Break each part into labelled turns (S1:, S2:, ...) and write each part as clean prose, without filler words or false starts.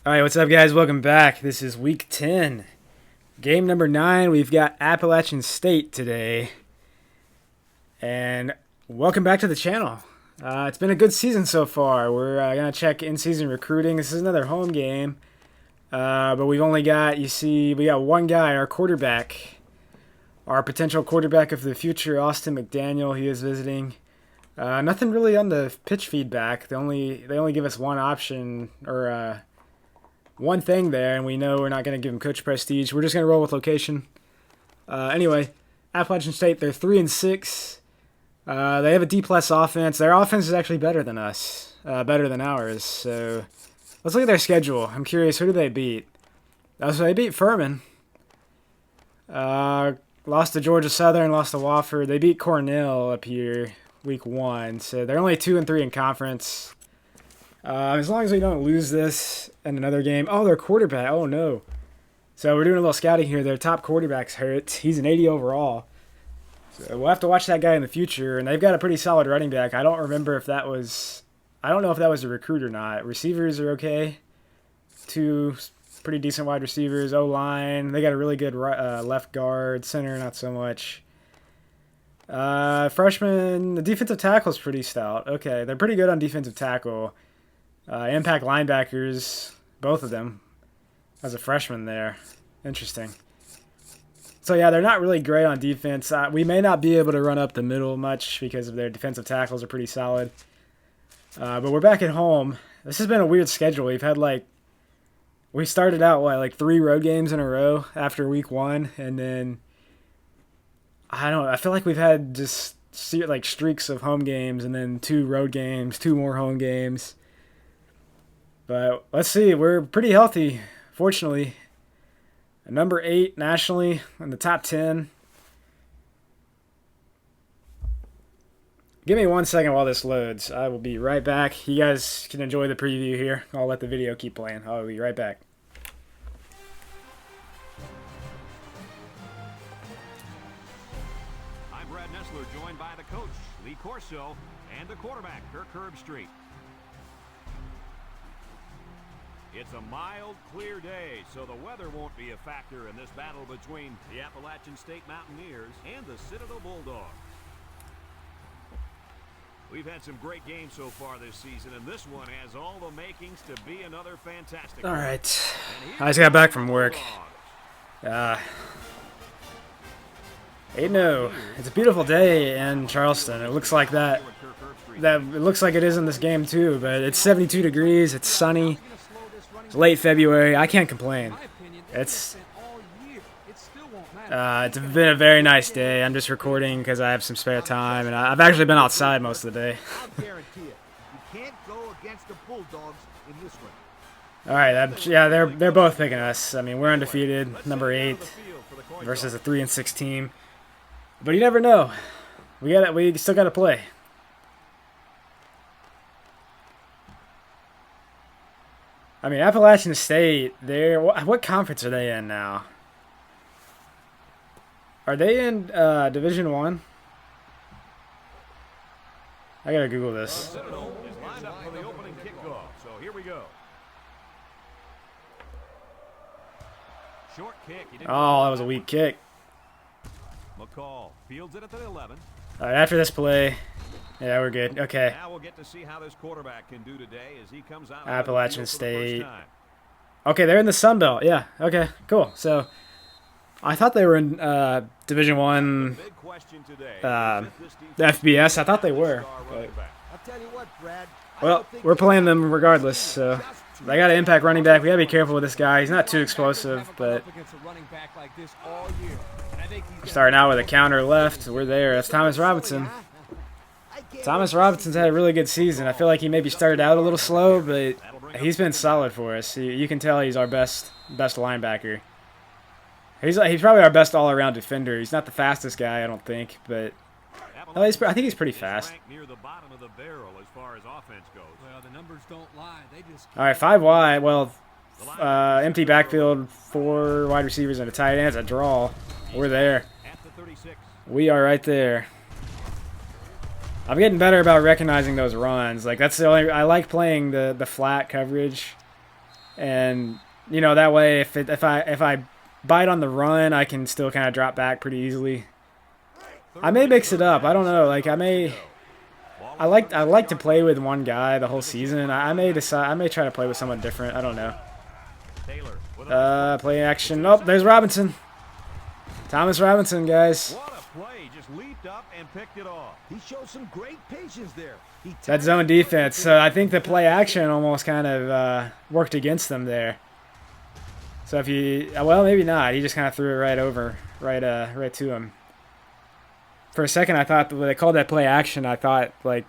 S1: Alright, what's up guys? Welcome back. This is week 10. Game number 9. We've got Appalachian State today. And welcome back to the channel. It's been a good season so far. We're going to check in-season recruiting. This is another home game. But we've only got, we got one guy, our quarterback. Our potential quarterback of the future, Austin McDaniel. He is visiting. Nothing really on the pitch feedback. They only give us one option, or one thing there, and we know we're not going to give him coach prestige. We're just going to roll with location. Anyway, Appalachian State, they're 3-6. They have a D+ offense. Their offense is actually better than us, better than ours. So let's look at their schedule. I'm curious, who do they beat? So they beat Furman. Lost to Georgia Southern, lost to Wofford. They beat Cornell up here week 1. So they're only 2-3 in conference. As long as we don't lose this in another game. Oh, their quarterback. Oh, no. So we're doing a little scouting here. Their top quarterback's hurt. He's an 80 overall. So we'll have to watch that guy in the future. And they've got a pretty solid running back. I don't remember if that was... I don't know if that was a recruit or not. Receivers are okay. 2 pretty decent wide receivers. O-line. They got a really good left guard. Center, not so much. Freshman... The defensive tackle's pretty stout. Okay, they're pretty good on defensive tackle. Impact linebackers, both of them, as a freshman there. Interesting. So, yeah, they're not really great on defense. We may not be able to run up the middle much because of their defensive tackles are pretty solid. But we're back at home. This has been a weird schedule. We've had, we started out, like 3 road games in a row after week 1. And then, I feel like we've had just, streaks of home games and then 2 road games, 2 more home games. But let's see, we're pretty healthy, fortunately. Number 8 nationally in the top 10. Give me 1 second while this loads. I will be right back. You guys can enjoy the preview here. I'll let the video keep playing. I'll be right back.
S2: I'm Brad Nessler, joined by the coach, Lee Corso, and the quarterback, Kirk Herbstreit. It's a mild, clear day, so the weather won't be a factor in this battle between the Appalachian State Mountaineers and the Citadel Bulldogs. We've had some great games so far this season, and this one has all the makings to be another fantastic one.
S1: All right. I just got back from work. 8-0. It's a beautiful day in Charleston. It looks like that. It looks like it is in this game too, but it's 72 degrees. It's sunny. It's late February. I can't complain. It's been a very nice day. I'm just recording because I have some spare time, and I've actually been outside most of the day.
S3: I'll guarantee it. You can't go against the Bulldogs in this one.
S1: All right, yeah, they're both picking us. I mean, we're undefeated, number 8 versus a 3-6 team. But you never know. We still got to play. I mean, Appalachian State, what conference are they in now? Are they in Division 1? I gotta Google this.
S2: Citadel is lined up for the opening kickoff, so here we go. Short kick.
S1: Oh, that was a weak kick.
S2: McCall fields it at the 11.
S1: All right, after this play, yeah, we're good. Okay.
S2: Now we'll get to see how this quarterback can do today as he comes out.
S1: Appalachian State. Okay, they're in the Sun Belt. Yeah. Okay. Cool. So, I thought they were in Division 1. The FBS. I thought they were. But, well, we're playing them regardless. So, they got an impact running back. We gotta be careful with this guy. He's not too explosive, but starting out with a counter left. We're there. That's Thomas Robinson. Thomas Robinson's had a really good season. I feel like he maybe started out a little slow, but he's been solid for us. You can tell he's our best linebacker. He's probably our best all-around defender. He's not the fastest guy, I don't think, but I think he's pretty fast. All right, 5 wide. Well, empty backfield, 4 wide receivers and a tight end. It's a draw. We're there. We are right there. I'm getting better about recognizing those runs. Like, that's the only, I like playing the flat coverage And you know, that way if I bite on the run, I can still kind of drop back pretty easily. I may mix it up. I don't know. Like I like to play with one guy the whole season. I may try to play with someone different. I don't know. Play action. Oh, there's Robinson. Thomas Robinson, guys.
S2: What a play. Just leaped up and picked it off.
S3: He showed some great patience there.
S1: That zone defense. So I think the play action almost kind of worked against them there. So if you, well, maybe not. He just kind of threw it right over, right to him. For a second, I thought when they called that play action, I thought, like,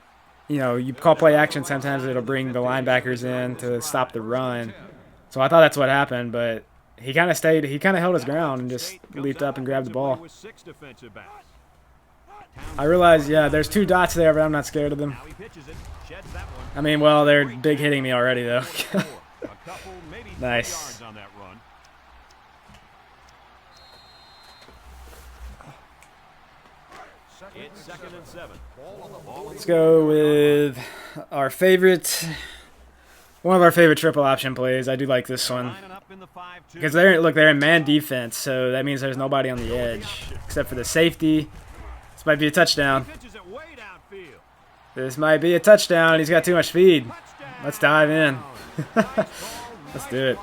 S1: you know, you call play action, sometimes it'll bring the linebackers in to stop the run. So I thought that's what happened, but he kind of stayed, he kind of held his ground and just leaped up and grabbed the ball. I realize, yeah, there's 2 dots there, but I'm not scared of them. I mean, well, they're big hitting me already, though. Nice.
S2: It's 2nd and 7.
S1: Let's go with our favorite, one of our favorite triple option plays. I do like this one because they're in man defense, so that means there's nobody on the edge except for the safety. This might be a touchdown. This might be a touchdown. He's got too much speed. Let's dive in. Let's do it.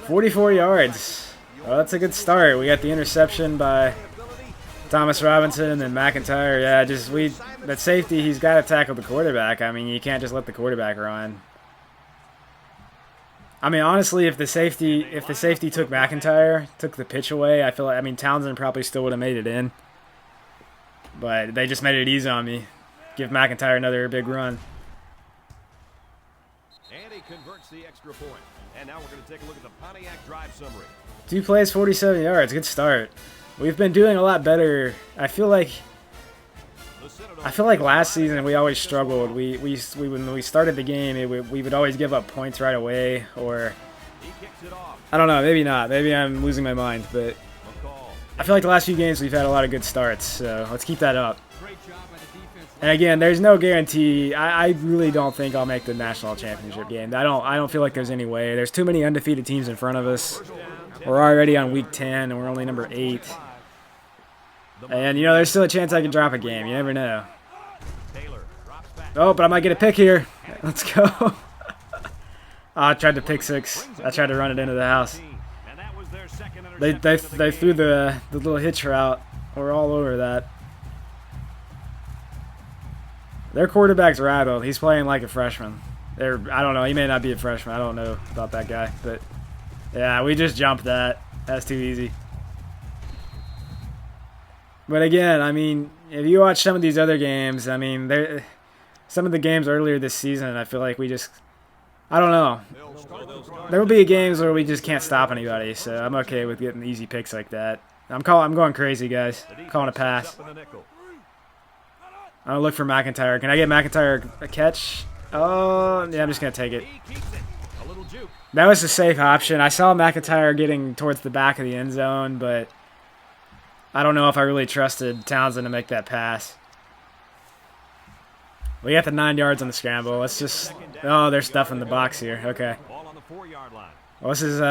S1: 44 yards. Well, that's a good start. We got the interception by Thomas Robinson and then McIntyre. Yeah, that safety, he's got to tackle the quarterback. I mean, you can't just let the quarterback run. I mean, honestly, if the safety took McIntyre, took the pitch away, I feel like, I mean, Townsend probably still would have made it in. But they just made it easy on me. Give McIntyre another big run.
S2: And he converts the extra point. And now we're going to take a look at the Pontiac drive summary.
S1: 2 plays, 47 yards. Good start. We've been doing a lot better. I feel like last season we always struggled. We when we started the game, we would always give up points right away, or I don't know, maybe not. Maybe I'm losing my mind, but I feel like the last few games we've had a lot of good starts. So let's keep that up. And again, there's no guarantee. I really don't think I'll make the national championship game. I don't feel like there's any way. There's too many undefeated teams in front of us. We're already on week 10, and we're only number 8. And, you know, there's still a chance I can drop a game. You never know. Oh, but I might get a pick here. Let's go. Oh, I tried to pick 6. I tried to run it into the house. They threw the little hitch route. We're all over that. Their quarterback's rattled. He's playing like a freshman. I don't know. He may not be a freshman. I don't know about that guy, but yeah, we just jumped that. That's too easy. But again, I mean, if you watch some of these other games, I mean, some of the games earlier this season, I feel like I don't know. There will be games where we just can't stop anybody, so I'm okay with getting easy picks like that. I'm going crazy, guys. I'm calling a pass. I'm going to look for McIntyre. Can I get McIntyre a catch? Oh, yeah, I'm just going to take it. That was a safe option. I saw McIntyre getting towards the back of the end zone, but I don't know if I really trusted Townsend to make that pass. We got the 9 yards on the scramble. Let's just... Oh, there's stuff in the box here. Okay. Well, this is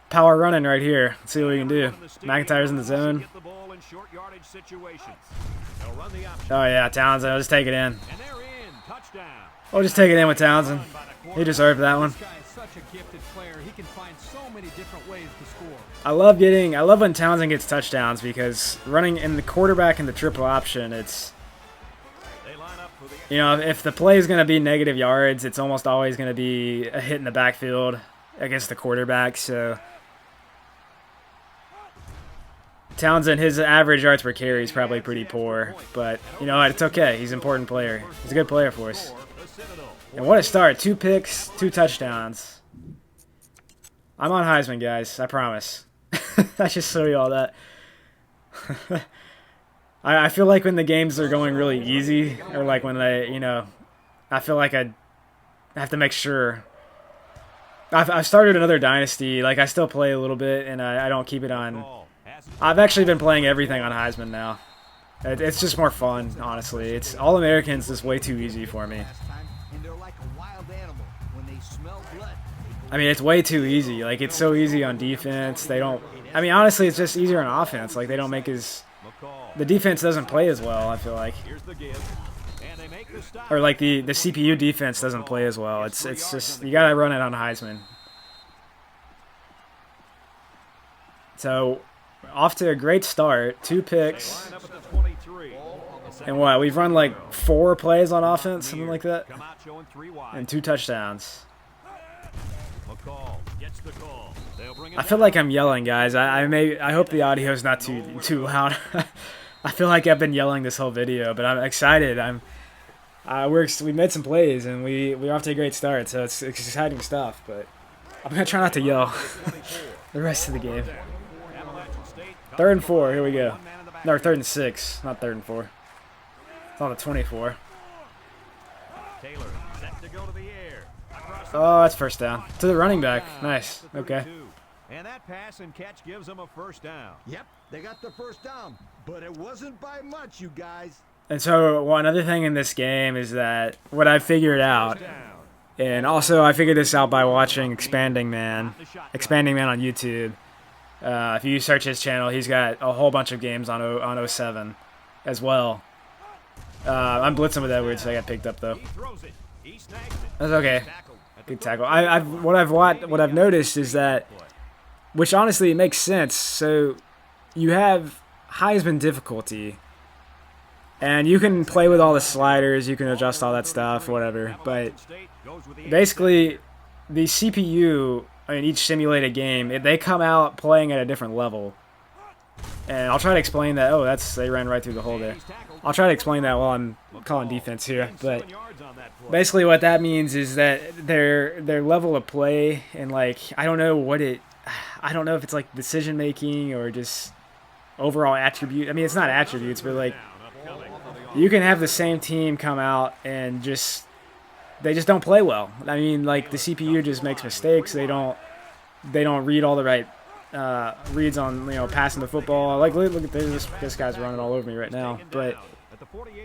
S1: power running right here. Let's see what we can do. McIntyre's in the zone. Oh, yeah, Townsend. I'll just take it in. I'll just take it in with Townsend. He deserved that one. I love when Townsend gets touchdowns because running in the quarterback in the triple option, it's, you know, if the play is going to be negative yards, it's almost always going to be a hit in the backfield against the quarterback. So Townsend, his average yards per carry is probably pretty poor, but you know what? It's okay. He's an important player. He's a good player for us. And what a start. 2 picks, 2 touchdowns. I'm on Heisman, guys. I promise. I just show you all that. I feel like when the games are going really easy, or like when they, you know, I feel like I have to make sure. I've started another Dynasty. Like, I still play a little bit, and I don't keep it on. I've actually been playing everything on Heisman now. It's just more fun, honestly. All-Americans is way too easy for me.
S3: like a wild animal. When they smell blood,
S1: I mean, it's way too easy. Like, it's so easy on defense. They don't... I mean, honestly, it's just easier on offense. Like, they don't make as... The defense doesn't play as well, I feel like. Or, like, the CPU defense doesn't play as well. It's just... You gotta run it on Heisman. So, off to a great start. 2 picks. And what? We've run, like, 4 plays on offense? Something like that? And 2 touchdowns. I feel like I'm yelling, guys. I hope the audio is not too loud. I feel like I've been yelling this whole video, but I'm excited. We made some plays and we're off to a great start, so it's exciting stuff. But I'm gonna try not to yell the rest of the game. 3rd and 4. Here we go. No, 3rd and 6, not 3rd and 4. It's on the 24. Oh, that's first down. To the running back. Nice. Okay.
S2: And that pass and catch gives them a first down.
S3: yep, they got the first down, but it wasn't by much, you guys.
S1: And so one other thing in this game is that what I figured out, and also I figured this out by watching Expanding Man on YouTube. If you search his channel, he's got a whole bunch of games on 07 as well. I'm blitzing with Edwards, so I got picked up though. That's okay. Good tackle. What I've noticed is that, which honestly it makes sense. So you have Heisman difficulty, and you can play with all the sliders, you can adjust all that stuff, whatever. But basically, the CPU in each simulated game, they come out playing at a different level. And I'll try to explain that. Oh, they ran right through the hole there. I'll try to explain that while I'm calling defense here. But basically what that means is that their level of play and, like, I don't know if it's like decision making or just overall attribute. I mean, it's not attributes, but like you can have the same team come out and they just don't play well. I mean, like the CPU just makes mistakes. They don't read all the right reads on, passing the football. Like look at this guy's running all over me right now. But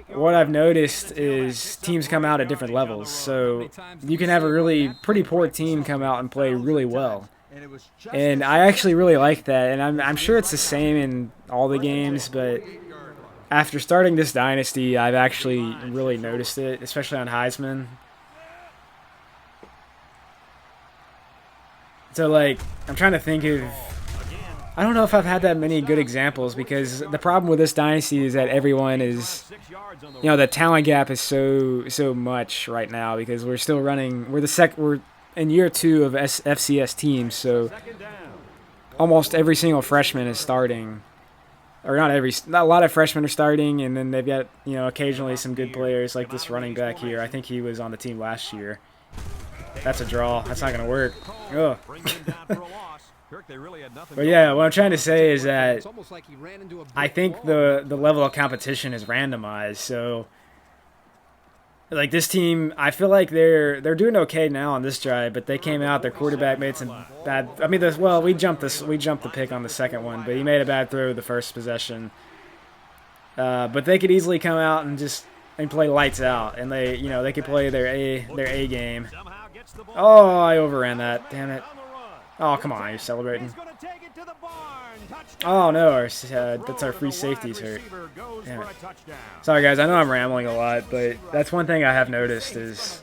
S1: what I've noticed is teams come out at different levels. So you can have a really pretty poor team come out and play really well. And I actually really like that. And I'm sure it's the same in all the games, but after starting this dynasty, I've actually really noticed it, especially on Heisman. So, like, I'm trying to think of... I don't know if I've had that many good examples, because the problem with this dynasty is that everyone is... the talent gap is so much right now, because we're still running... We're in year 2 of FCS teams, so almost every single freshman is starting. Or not a lot of freshmen are starting, and then they've got, occasionally some good players, like this running back here. I think he was on the team last year. That's a draw. That's not going to work. Ugh. But yeah, what I'm trying to say is that I think the level of competition is randomized. So, like this team, I feel like they're doing okay now on this drive, but they came out. Their quarterback made some bad. I mean, we jumped the pick on the second one, but he made a bad throw the first possession. But they could easily come out and play lights out, and they could play their A game. Oh, I overran that. Damn it. Oh, come on, you're celebrating. Oh, no, that's our free safeties hurt. Damn it. Sorry, guys, I know I'm rambling a lot, but that's one thing I have noticed is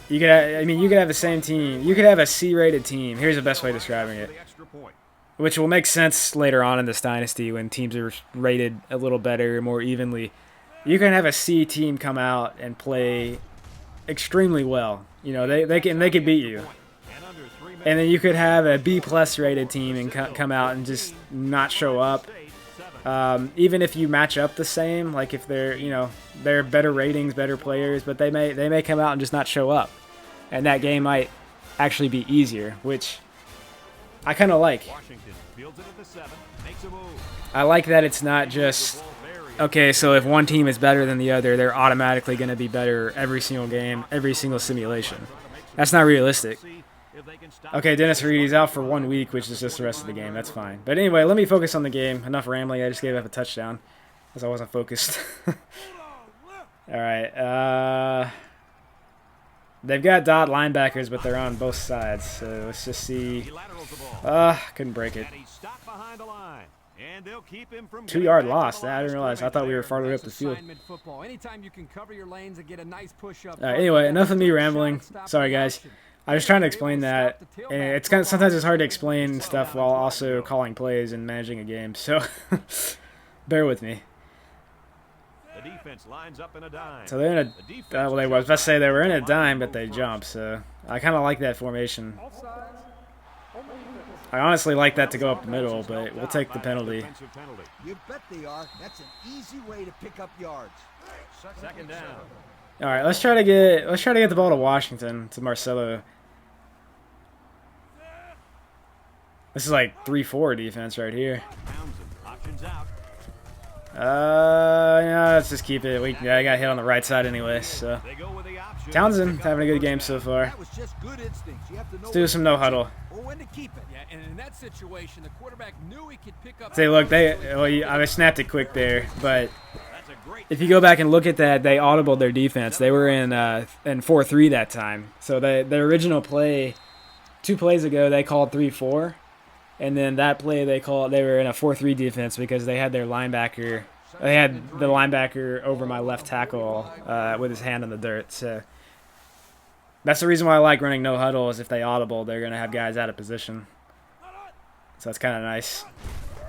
S1: you could have the same team. You could have a C-rated team. Here's the best way of describing it, which will make sense later on in this dynasty when teams are rated a little better, more evenly. You can have a C team come out and play extremely well. They can beat you. And then you could have a B+ rated team and come out and just not show up. Even if you match up the same, like if they're better ratings, better players, but they may come out and just not show up, and that game might actually be easier, which I kind of like. I like that it's not just okay. So if one team is better than the other, they're automatically going to be better every single game, every single simulation. That's not realistic. Okay, Dennis Reed, out for 1 week, which is just the rest of the game. That's fine. But anyway, let me focus on the game. Enough rambling. I just gave up a touchdown because I wasn't focused. All right. They've got dot linebackers, but they're on both sides. So let's just see.
S2: He laterals the ball.
S1: Couldn't break it.
S2: And he's stopped behind the line. And they'll keep him from
S1: 2-yard
S2: getting back to
S1: loss.
S2: the
S1: I
S2: line
S1: didn't
S2: of
S1: realize. I
S2: scrimmage
S1: thought we were
S2: there.
S1: farther up the field.
S4: Assignment football. Anytime you can cover your lanes and get a nice push up.
S1: Anyway, enough of me rambling. Sorry, guys. I was trying to explain that. And it's kind of, sometimes it's hard to explain stuff while also calling plays and managing a game. So bear with me.
S2: The defense lines up in a dime.
S1: So they're in a. Well, they was about to say they were in a dime, but they jumped. So I kind of like that formation. I honestly like that to go up the middle, but we'll take the penalty.
S3: You bet they are. That's an easy way to pick up yards.
S2: Second down.
S1: All right, let's try to get the ball to Washington, to Marcelo. This is like 3-4 defense right here.
S2: Townsend, options out.
S1: Yeah, let's just keep it. I got hit on the right side anyway, so.
S2: They go with the option.
S1: Townsend having a good game so far.
S3: That was just good instincts. You have to know
S1: Let's do some no huddle.
S3: or when to keep it.
S4: Yeah, and in that situation, the quarterback knew he could pick up.
S1: Say, look, I snapped it quick there, but
S2: That's a great
S1: if you go back and look at that, they audibled their defense. They were in 4-3 that time. So the original play, 2 plays ago, they called 3-4. And then that play they were in a 4-3 defense because they had their linebacker. They had the linebacker over my left tackle with his hand in the dirt. So that's the reason why I like running no huddle is if they audible, they're going to have guys out of position. So that's kind of nice.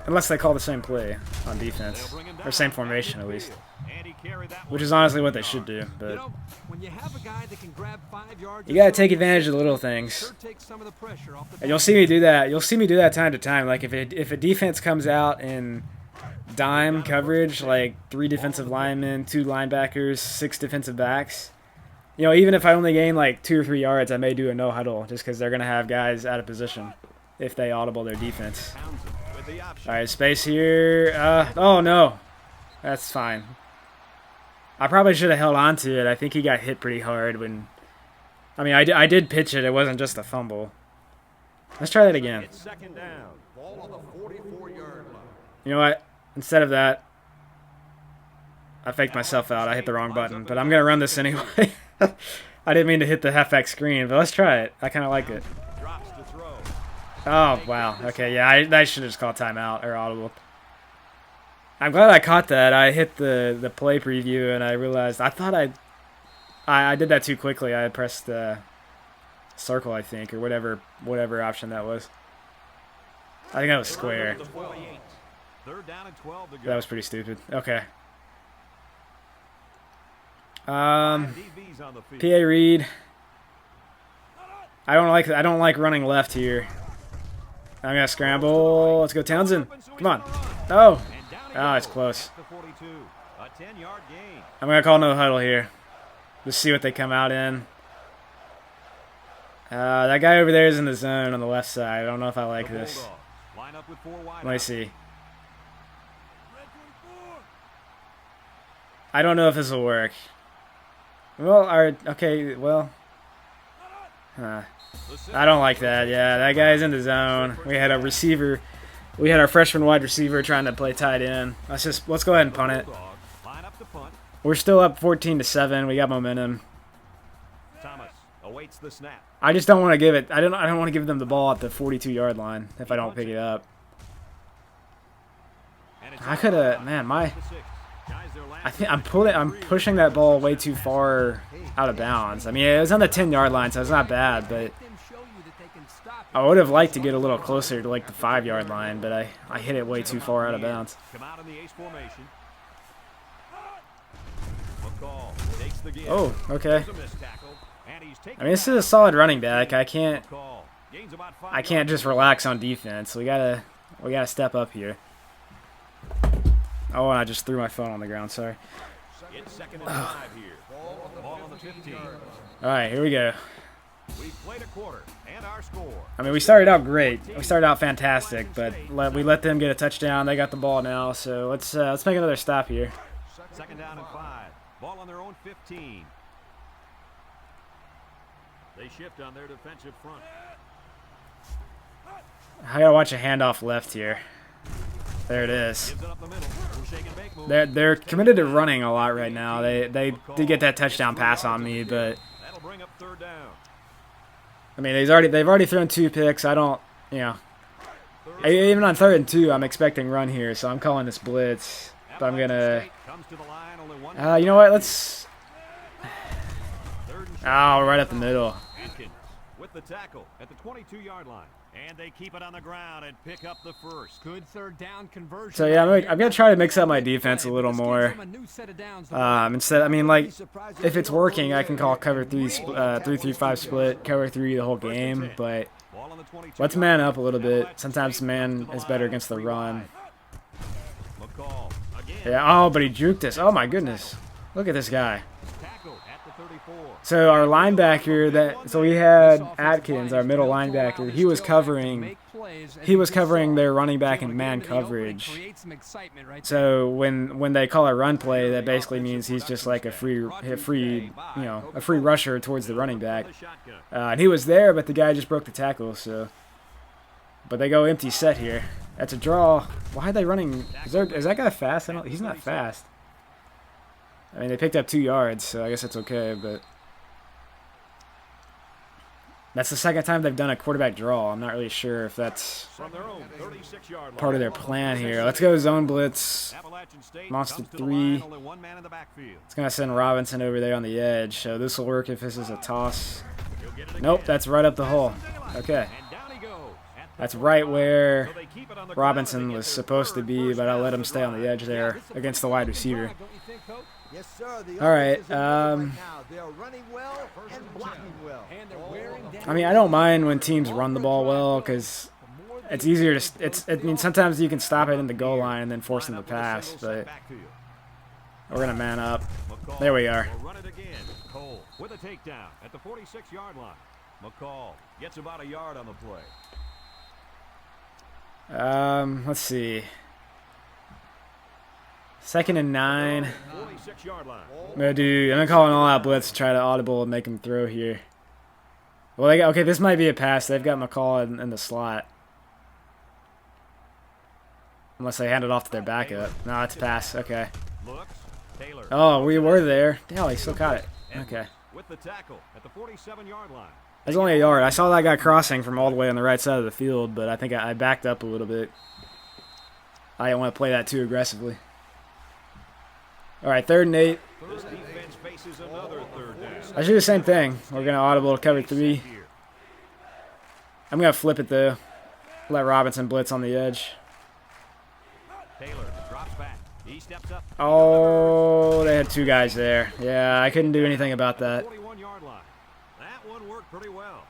S1: Unless they call the same play on defense. Or same formation at least.
S2: and he carried that
S1: Which
S2: one.
S1: is honestly what they should do.
S4: You
S1: But
S4: know, when you have a guy that can grab 5 yards,
S1: you got to take advantage of the little things.
S4: sure takes some of the pressure off the
S1: And you'll see me do that. You'll see me do that time to time. Like if a defense comes out in dime coverage, like 3 defensive linemen, 2 linebackers, 6 defensive backs. You know, even if I only gain like 2 or 3 yards, I may do a no huddle just because they're gonna have guys out of position if they audible their defense.
S2: Townsend with the option.
S1: All right, space here. Oh no, that's fine. I probably should have held on to it. I think he got hit pretty hard when. I mean, I did pitch it. It wasn't just a fumble. Let's try that again.
S2: It's second down.
S3: Ball on the 44-yard line.
S1: You know what? Instead of that, I faked myself out. I hit the wrong button, but I'm gonna run this anyway. I didn't mean to hit the halfback screen, but let's try it. I kind of like it.
S2: Drops to throw.
S1: Oh, wow. Okay, yeah, I should have just called timeout or audible. I'm glad I caught that. I hit the play preview, and I realized I thought I did that too quickly. I had pressed the circle, I think, or whatever option that was. I think that was square.
S2: The 48. Third down and 12 to go.
S1: That was pretty stupid. Okay.
S2: DBs on the field.
S1: PA Reed. I don't like running left here. I'm gonna scramble. Let's go, Townsend. Come on. Oh.
S2: And down he
S1: Oh, it's
S2: goes
S1: close.
S2: at the 42. A 10-yard gain.
S1: I'm gonna call no huddle here. Just see what they come out in. That guy over there is in the zone on the left side. I don't know if I like
S2: The
S1: this.
S2: Bulldogs line up with 4 wide
S1: Let me
S2: out.
S1: see. I don't know if this will work. Well, okay, well. I don't like that. Yeah, that guy's in the zone. We had a receiver. We had our freshman wide receiver trying to play tight end. Let's go ahead and punt it.
S2: Bulldogs line up to punt.
S1: We're still up 14-7. We got momentum.
S2: Thomas awaits the snap.
S1: I just don't want to give it. I don't want to give them the ball at the 42-yard line if I don't pick it up.
S2: And it's
S1: I could have, man,
S2: to 6. Guys, their last
S1: I think I'm pushing that ball way too far out of bounds. I mean, it was on the 10-yard line, so it's not bad, but
S4: them show you that they can stop
S1: I would have liked to get a little closer to like the 5-yard line, but I hit it way too far out of bounds.
S2: Come out in the ace formation. McCall takes the give.
S1: Oh, okay.
S2: There's a missed tackle, and he's taken
S1: I mean, this
S2: back.
S1: is a solid running back. I can't
S2: McCall gains about 5
S1: I can't just relax on defense. We gotta step up here. Oh, and I just threw my phone on the ground. Sorry.
S2: It's second and 5 here. Ball on the 15.
S1: All right, here we go.
S2: We've played a quarter and our score.
S1: I mean, we started out great. We started out fantastic, but we let them get a touchdown. They got the ball now, so let's make another stop here.
S2: Second down and 5. Ball on their own 15. They shift on their defensive front.
S1: I gotta watch a handoff left here. There it is.
S2: Gives it up the middle. Little shake and bake move.
S1: They're committed to running a lot right now. They did get that touchdown pass on me, but
S2: That'll bring up third down.
S1: I mean, they've already thrown 2 picks. I don't, you know, even on 3rd and 2, I'm expecting run here, so I'm calling this blitz. But I'm gonna, you know what? Let's. Oh, right up the middle.
S2: With the tackle at the 22-yard line. And they keep it on the ground and pick up the first.
S4: Good third down conversion.
S1: So yeah, I'm gonna try to mix up my defense a little more. Instead, I mean, like, if it's working, I can call cover 3-3-5 split, cover 3 the whole game. But let's man up a little bit. Sometimes man is better against the run. Yeah. Oh, but he juked us. Oh my goodness. Look at this guy. So our linebacker so we had Atkins, our middle linebacker. He was covering their running back in man coverage. So when they call a run play, that basically means he's just like a free rusher towards the running back. And he was there, but the guy just broke the tackle. So, but they go empty set here. That's a draw. Why are they running? Is that guy fast? He's not fast. I mean, they picked up 2 yards, so I guess that's okay, but that's the second time they've done a quarterback draw. I'm not really sure if that's part of their plan here. Let's go zone blitz. Monster 3. It's going to send Robinson over there on the edge, so this will work if this is a toss. Nope, that's right up the hole. Okay. That's right where Robinson was supposed to be, but I let him stay on the edge there against the wide receiver.
S3: Yes, sir.
S1: All right. I mean, I don't mind when teams run the ball well because it's easier to. I mean, sometimes you can stop it in the goal line and then force them to pass, but we're gonna man up. There we are.
S2: Cole with a takedown at the 46-yard line. McCall gets about a yard on the play.
S1: Let's see. 2nd and 9. I'm gonna call an all-out blitz to try to audible and make him throw here. Well, okay, this might be a pass. They've got McCall in the slot. Unless they hand it off to their backup. No, it's a pass. Okay. Oh, we were there. Damn, he still caught it. Okay.
S2: With the tackle at the 47-yard line.
S1: There's only a yard. I saw that guy crossing from all the way on the right side of the field, but I think I backed up a little bit. I didn't want to play that too aggressively. All right, 3rd and 8. I should do the same thing. We're going to audible cover 3. I'm going to flip it, though. Let Robinson blitz on the edge. Oh, they had 2 guys there. Yeah, I couldn't do anything about that.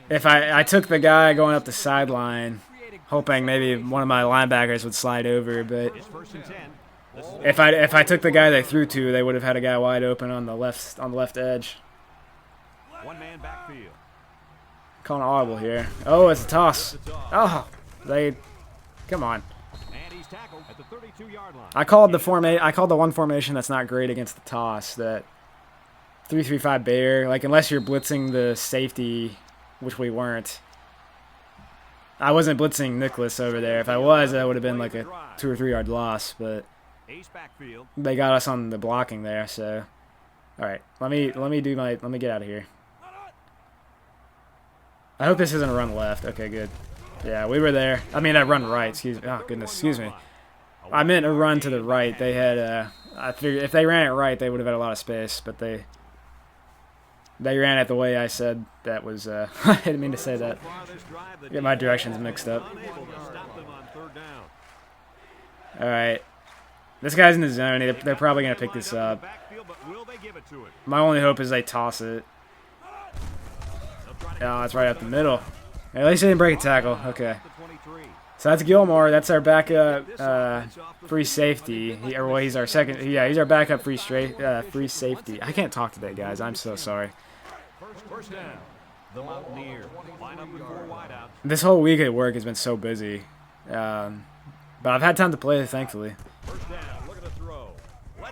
S1: If I took the guy going up the sideline, hoping maybe one of my linebackers would slide over, but if I took the guy they threw to, they would have had a guy wide open on the left edge.
S2: One-man backfield.
S1: Calling audible here. Oh, it's a toss. Oh, come on.
S2: And he's tackled at the 32-yard line.
S1: I called the one formation that's not great against the toss. That 3-3-5 bear. Like unless you're blitzing the safety, which we weren't. I wasn't blitzing Nicholas over there. If I was, that would have been like a 2 or 3 yard loss. But they got us on the blocking there. So, all right, let me get out of here. I hope this isn't a run left. Okay, good. Yeah, we were there. I mean, a run right. Excuse me. Oh goodness, excuse me. I meant a run to the right. They had. I figured if they ran it right, they would have had a lot of space. But they ran it the way I said. That was. I didn't mean to say that. Get my directions mixed up. All right. This guy's in the zone. They're probably gonna pick this up. My only hope is they toss it. Oh, it's right up the middle. At least they didn't break a tackle. Okay. So that's Gilmore. That's our backup free safety. He's our second. Yeah, he's our backup free safety. I can't talk today, guys. I'm so sorry. This whole week at work has been so busy. But I've had time to play, thankfully.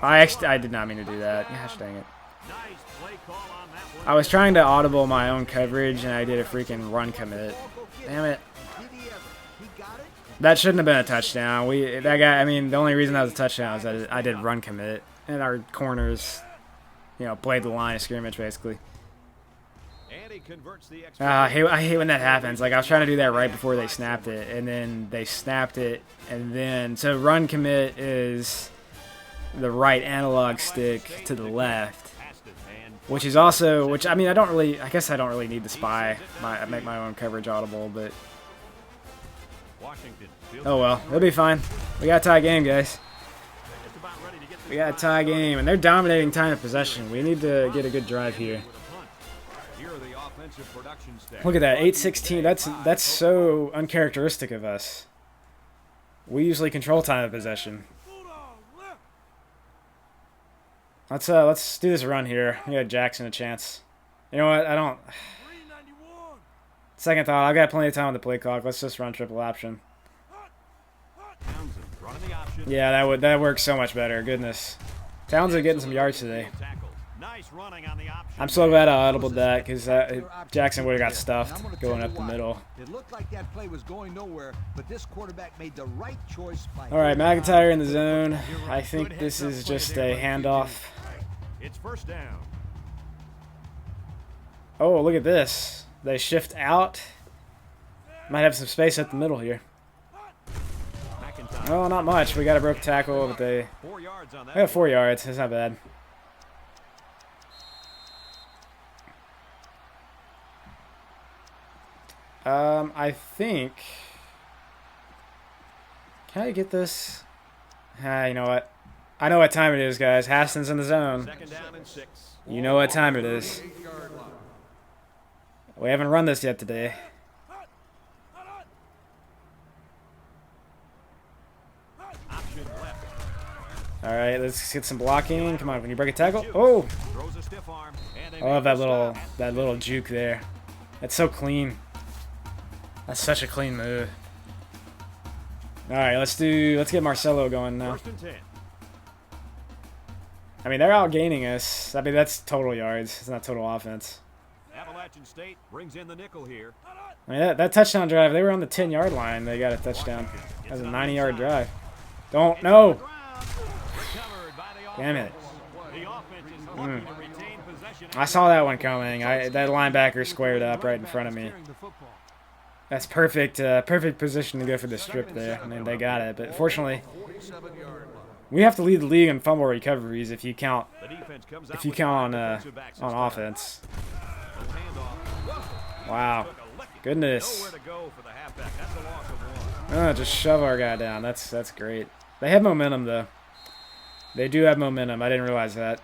S1: I did not mean to do that. Gosh dang it. I was trying to audible my own coverage, and I did a freaking run commit. Damn it. That shouldn't have been a touchdown. That guy. I mean, the only reason that was a touchdown is that I did run commit, and our corners, played the line of scrimmage basically.
S2: Prairie converts the
S1: I hate when that happens. Like, I was trying to do that right before they snapped it, and then they snapped it, and then... So run commit is the right analog stick to the left, which is also... Which, I mean, I guess I don't really need the spy. I make my own coverage audible, but... Oh, well. It'll be fine. We got a tie game, guys. We got a tie game, and they're dominating time of possession. We need to get a good drive here. Look at that, 8-16. That's so uncharacteristic of us. We usually control time of possession. Let's do this run here. We got Jackson a chance. You know what? I don't. Second thought. I've got plenty of time on the play clock. Let's just run triple option. Yeah, that works so much better. Goodness, Townsend getting some yards today. I'm so glad I audibled that because Jackson would have got stuffed going up the middle.
S3: It looked like that play was going nowhere, but this quarterback made the right choice.
S1: All right, McIntyre in the zone. I think this is just a handoff.
S2: It's first down.
S1: Oh, look at this. They shift out. Might have some space at the middle here. Oh, not much. We got a broke tackle, but they have 4 yards. That's not bad. I think... Can I get this? You know what? I know what time it is, guys. Haston's in the zone. You know what time it is. We haven't run this yet today. All right, let's get some blocking. Come on, can you break a tackle? Oh! I love that little juke there. That's so clean. That's such a clean move. All right, let's get Marcelo going now. I mean, they're outgaining us. I mean, that's total yards. It's not total offense.
S2: Appalachian State brings in the nickel here.
S1: I mean, that touchdown drive, they were on the 10-yard line. They got a touchdown. That was a 90-yard drive. Don't, no. Damn it. I saw that one coming. That linebacker squared up right in front of me. That's perfect perfect position to go for the strip there. I mean, they got it. But fortunately, we have to lead the league in fumble recoveries if you count on offense. Wow. Goodness. Oh, just shove our guy down. That's great. They have momentum, though. They do have momentum. I didn't realize that.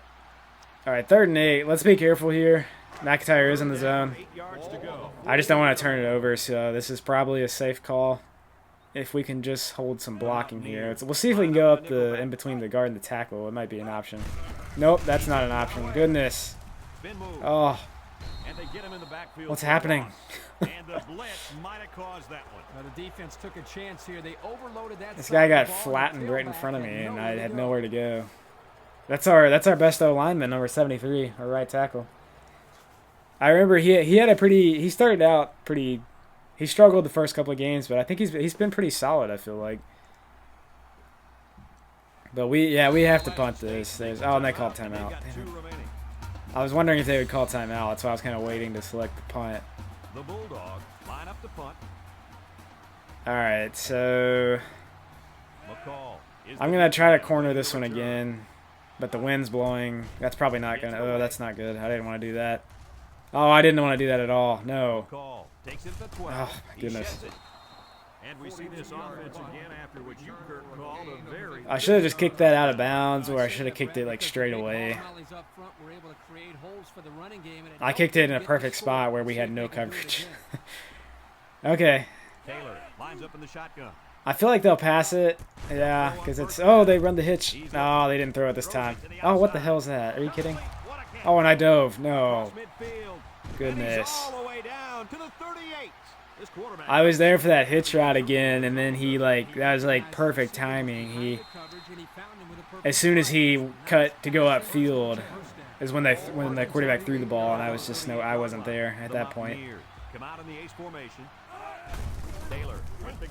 S1: All right, 3rd and 8. Let's be careful here. McIntyre is in the zone. I just don't want to turn it over, so this is probably a safe call. If we can just hold some blocking here. We'll see if we can go up in between the guard and the tackle. It might be an option. Nope, that's not an option. Goodness. Oh. What's happening?
S2: And the blitz might have caused that one.
S4: Now the defense took a chance here. They overloaded that.
S1: This guy got flattened right in front of me, and I had nowhere to go. That's our best O lineman, number 73, our right tackle. I remember he started out pretty. He struggled the first couple of games, but I think he's been pretty solid. I feel like. But we have to punt this. And they called timeout. I was wondering if they would call timeout. That's why I was kind of waiting to select the punt.
S2: The Bulldogs line up the punt.
S1: All right, so I'm gonna try to corner this one again, but the wind's blowing. That's probably not gonna. Oh, that's not good. I didn't want to do that. Oh, I didn't want to do that at all. No. Oh my goodness.
S2: And we see this offense again after what you, Kurt, called a very...
S1: I should have just kicked that out of bounds, or I should have kicked it like straight away. I kicked it in a perfect spot where we had no coverage. Okay.
S2: Taylor lines up in the shotgun.
S1: I feel like they'll pass it. Yeah, because it's... Oh, they run the hitch. No, they didn't throw it this time. Oh, what the hell is that? Are you kidding? Oh, and I dove. No. Goodness. I was there for that hitch route again, and then that was like perfect timing. As soon as he cut to go upfield, is when the quarterback threw the ball, and I wasn't there at that point.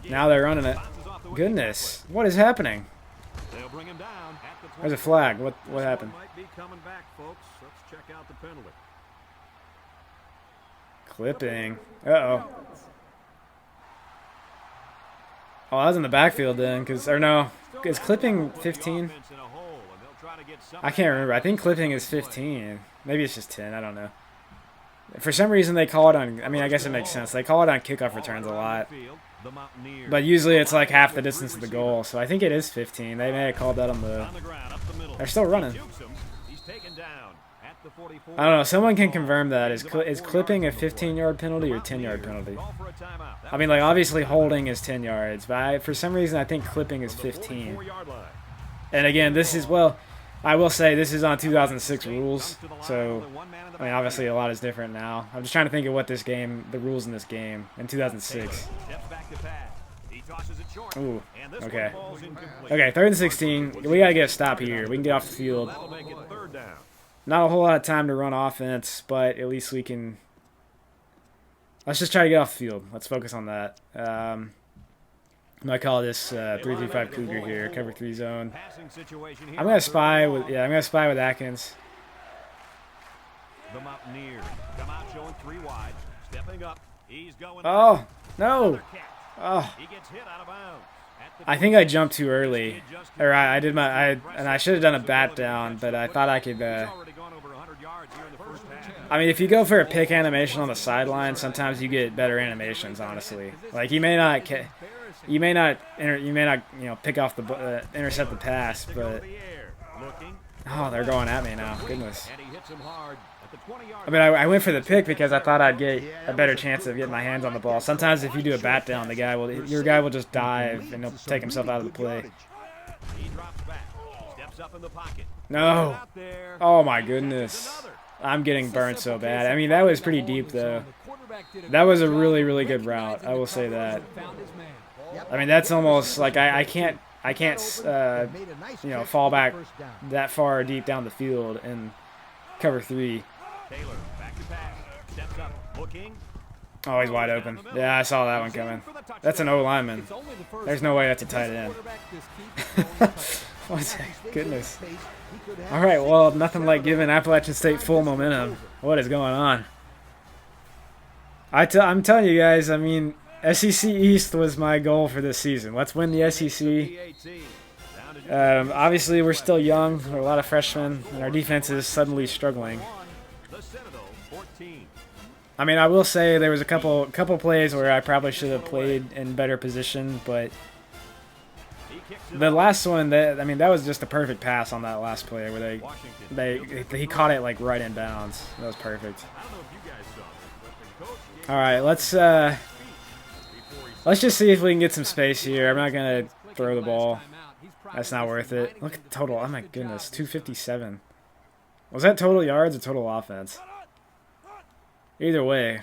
S1: Now they're running it. Goodness, what is happening? There's a flag. What happened? Clipping. Uh-oh. Oh, I was in the backfield then, or no. Is clipping 15? I can't remember. I think clipping is 15. Maybe it's just 10. I don't know. For some reason, they call it on... I mean, I guess it makes sense. They call it on kickoff returns a lot. But usually it's like half the distance of the goal. So I think it is 15. They may have called that on the... They're still running. I don't know. Someone can confirm that. Is clipping a 15-yard penalty or 10-yard penalty? I mean, like, obviously holding is 10 yards. But for some reason, I think clipping is 15. And again, this is... Well, I will say this is on 2006 rules. So, I mean, obviously a lot is different now. I'm just trying to think of what this game... The rules in this game in 2006. Ooh, okay. Okay, 3rd and 16. We got to get a stop here. We can get off the field. Not a whole lot of time to run offense, but at least we can... Let's just try to get off the field. Let's focus on that. I'm going to call this 3-3-5 Cougar here, cover 3 zone. I'm going to spy with... Yeah, I'm going to spy with Atkins. Oh, no. Oh. I think I jumped too early, or I did and I should have done a bat down, but I thought I could. I mean, if you go for a pick animation on the sideline, sometimes you get better animations. Honestly, like you may not, pick off the intercept the pass, but oh, they're going at me now. Goodness. I mean, I went for the pick because I thought I'd get a better chance of getting my hands on the ball. Sometimes if you do a bat down, your guy will just dive and he'll take himself out of the play. No. Oh my goodness. I'm getting burnt so bad. I mean, that was pretty deep though. That was a really, really good route. I will say that. I mean, that's almost like I can't fall back that far deep down the field and cover 3. Oh, he's wide open. Yeah, I saw that one coming. That's an O lineman. There's no way that's a tight end. What's that? Goodness. All right, well, nothing like giving Appalachian State full momentum. What is going on? I'm telling you guys, I mean, SEC East was my goal for this season. Let's win the SEC. Obviously, we're still young. We're a lot of freshmen, and our defense is suddenly struggling. I mean, I will say there was a couple plays where I probably should have played in better position, but the last one, that was just a perfect pass on that last play where he caught it like right in bounds. That was perfect. All right, let's just see if we can get some space here. I'm not gonna throw the ball. That's not worth it. Look at the total. Oh my goodness, 257. Was that total yards or total offense? Either way.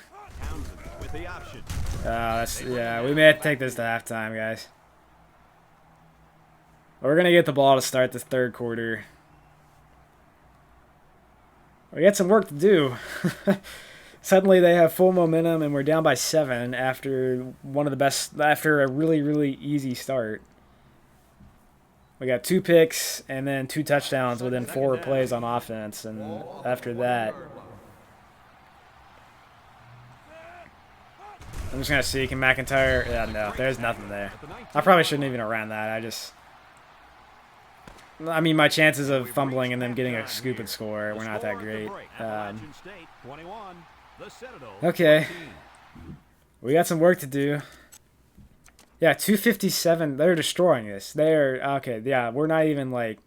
S1: Yeah, we may have to take this to halftime, guys. We're going to get the ball to start this 3rd quarter. We got some work to do. Suddenly they have full momentum and we're down by 7 after after a really, really easy start. We got 2 picks and then 2 touchdowns within 4 plays on offense, and after that, I'm just going to see, can McIntyre... Yeah, no, there's nothing there. I probably shouldn't even have ran that. I mean, my chances of fumbling and them getting a scoop and score were not that great. Okay. We got some work to do. Yeah, 257. They're destroying this. Okay, yeah, we're not even like...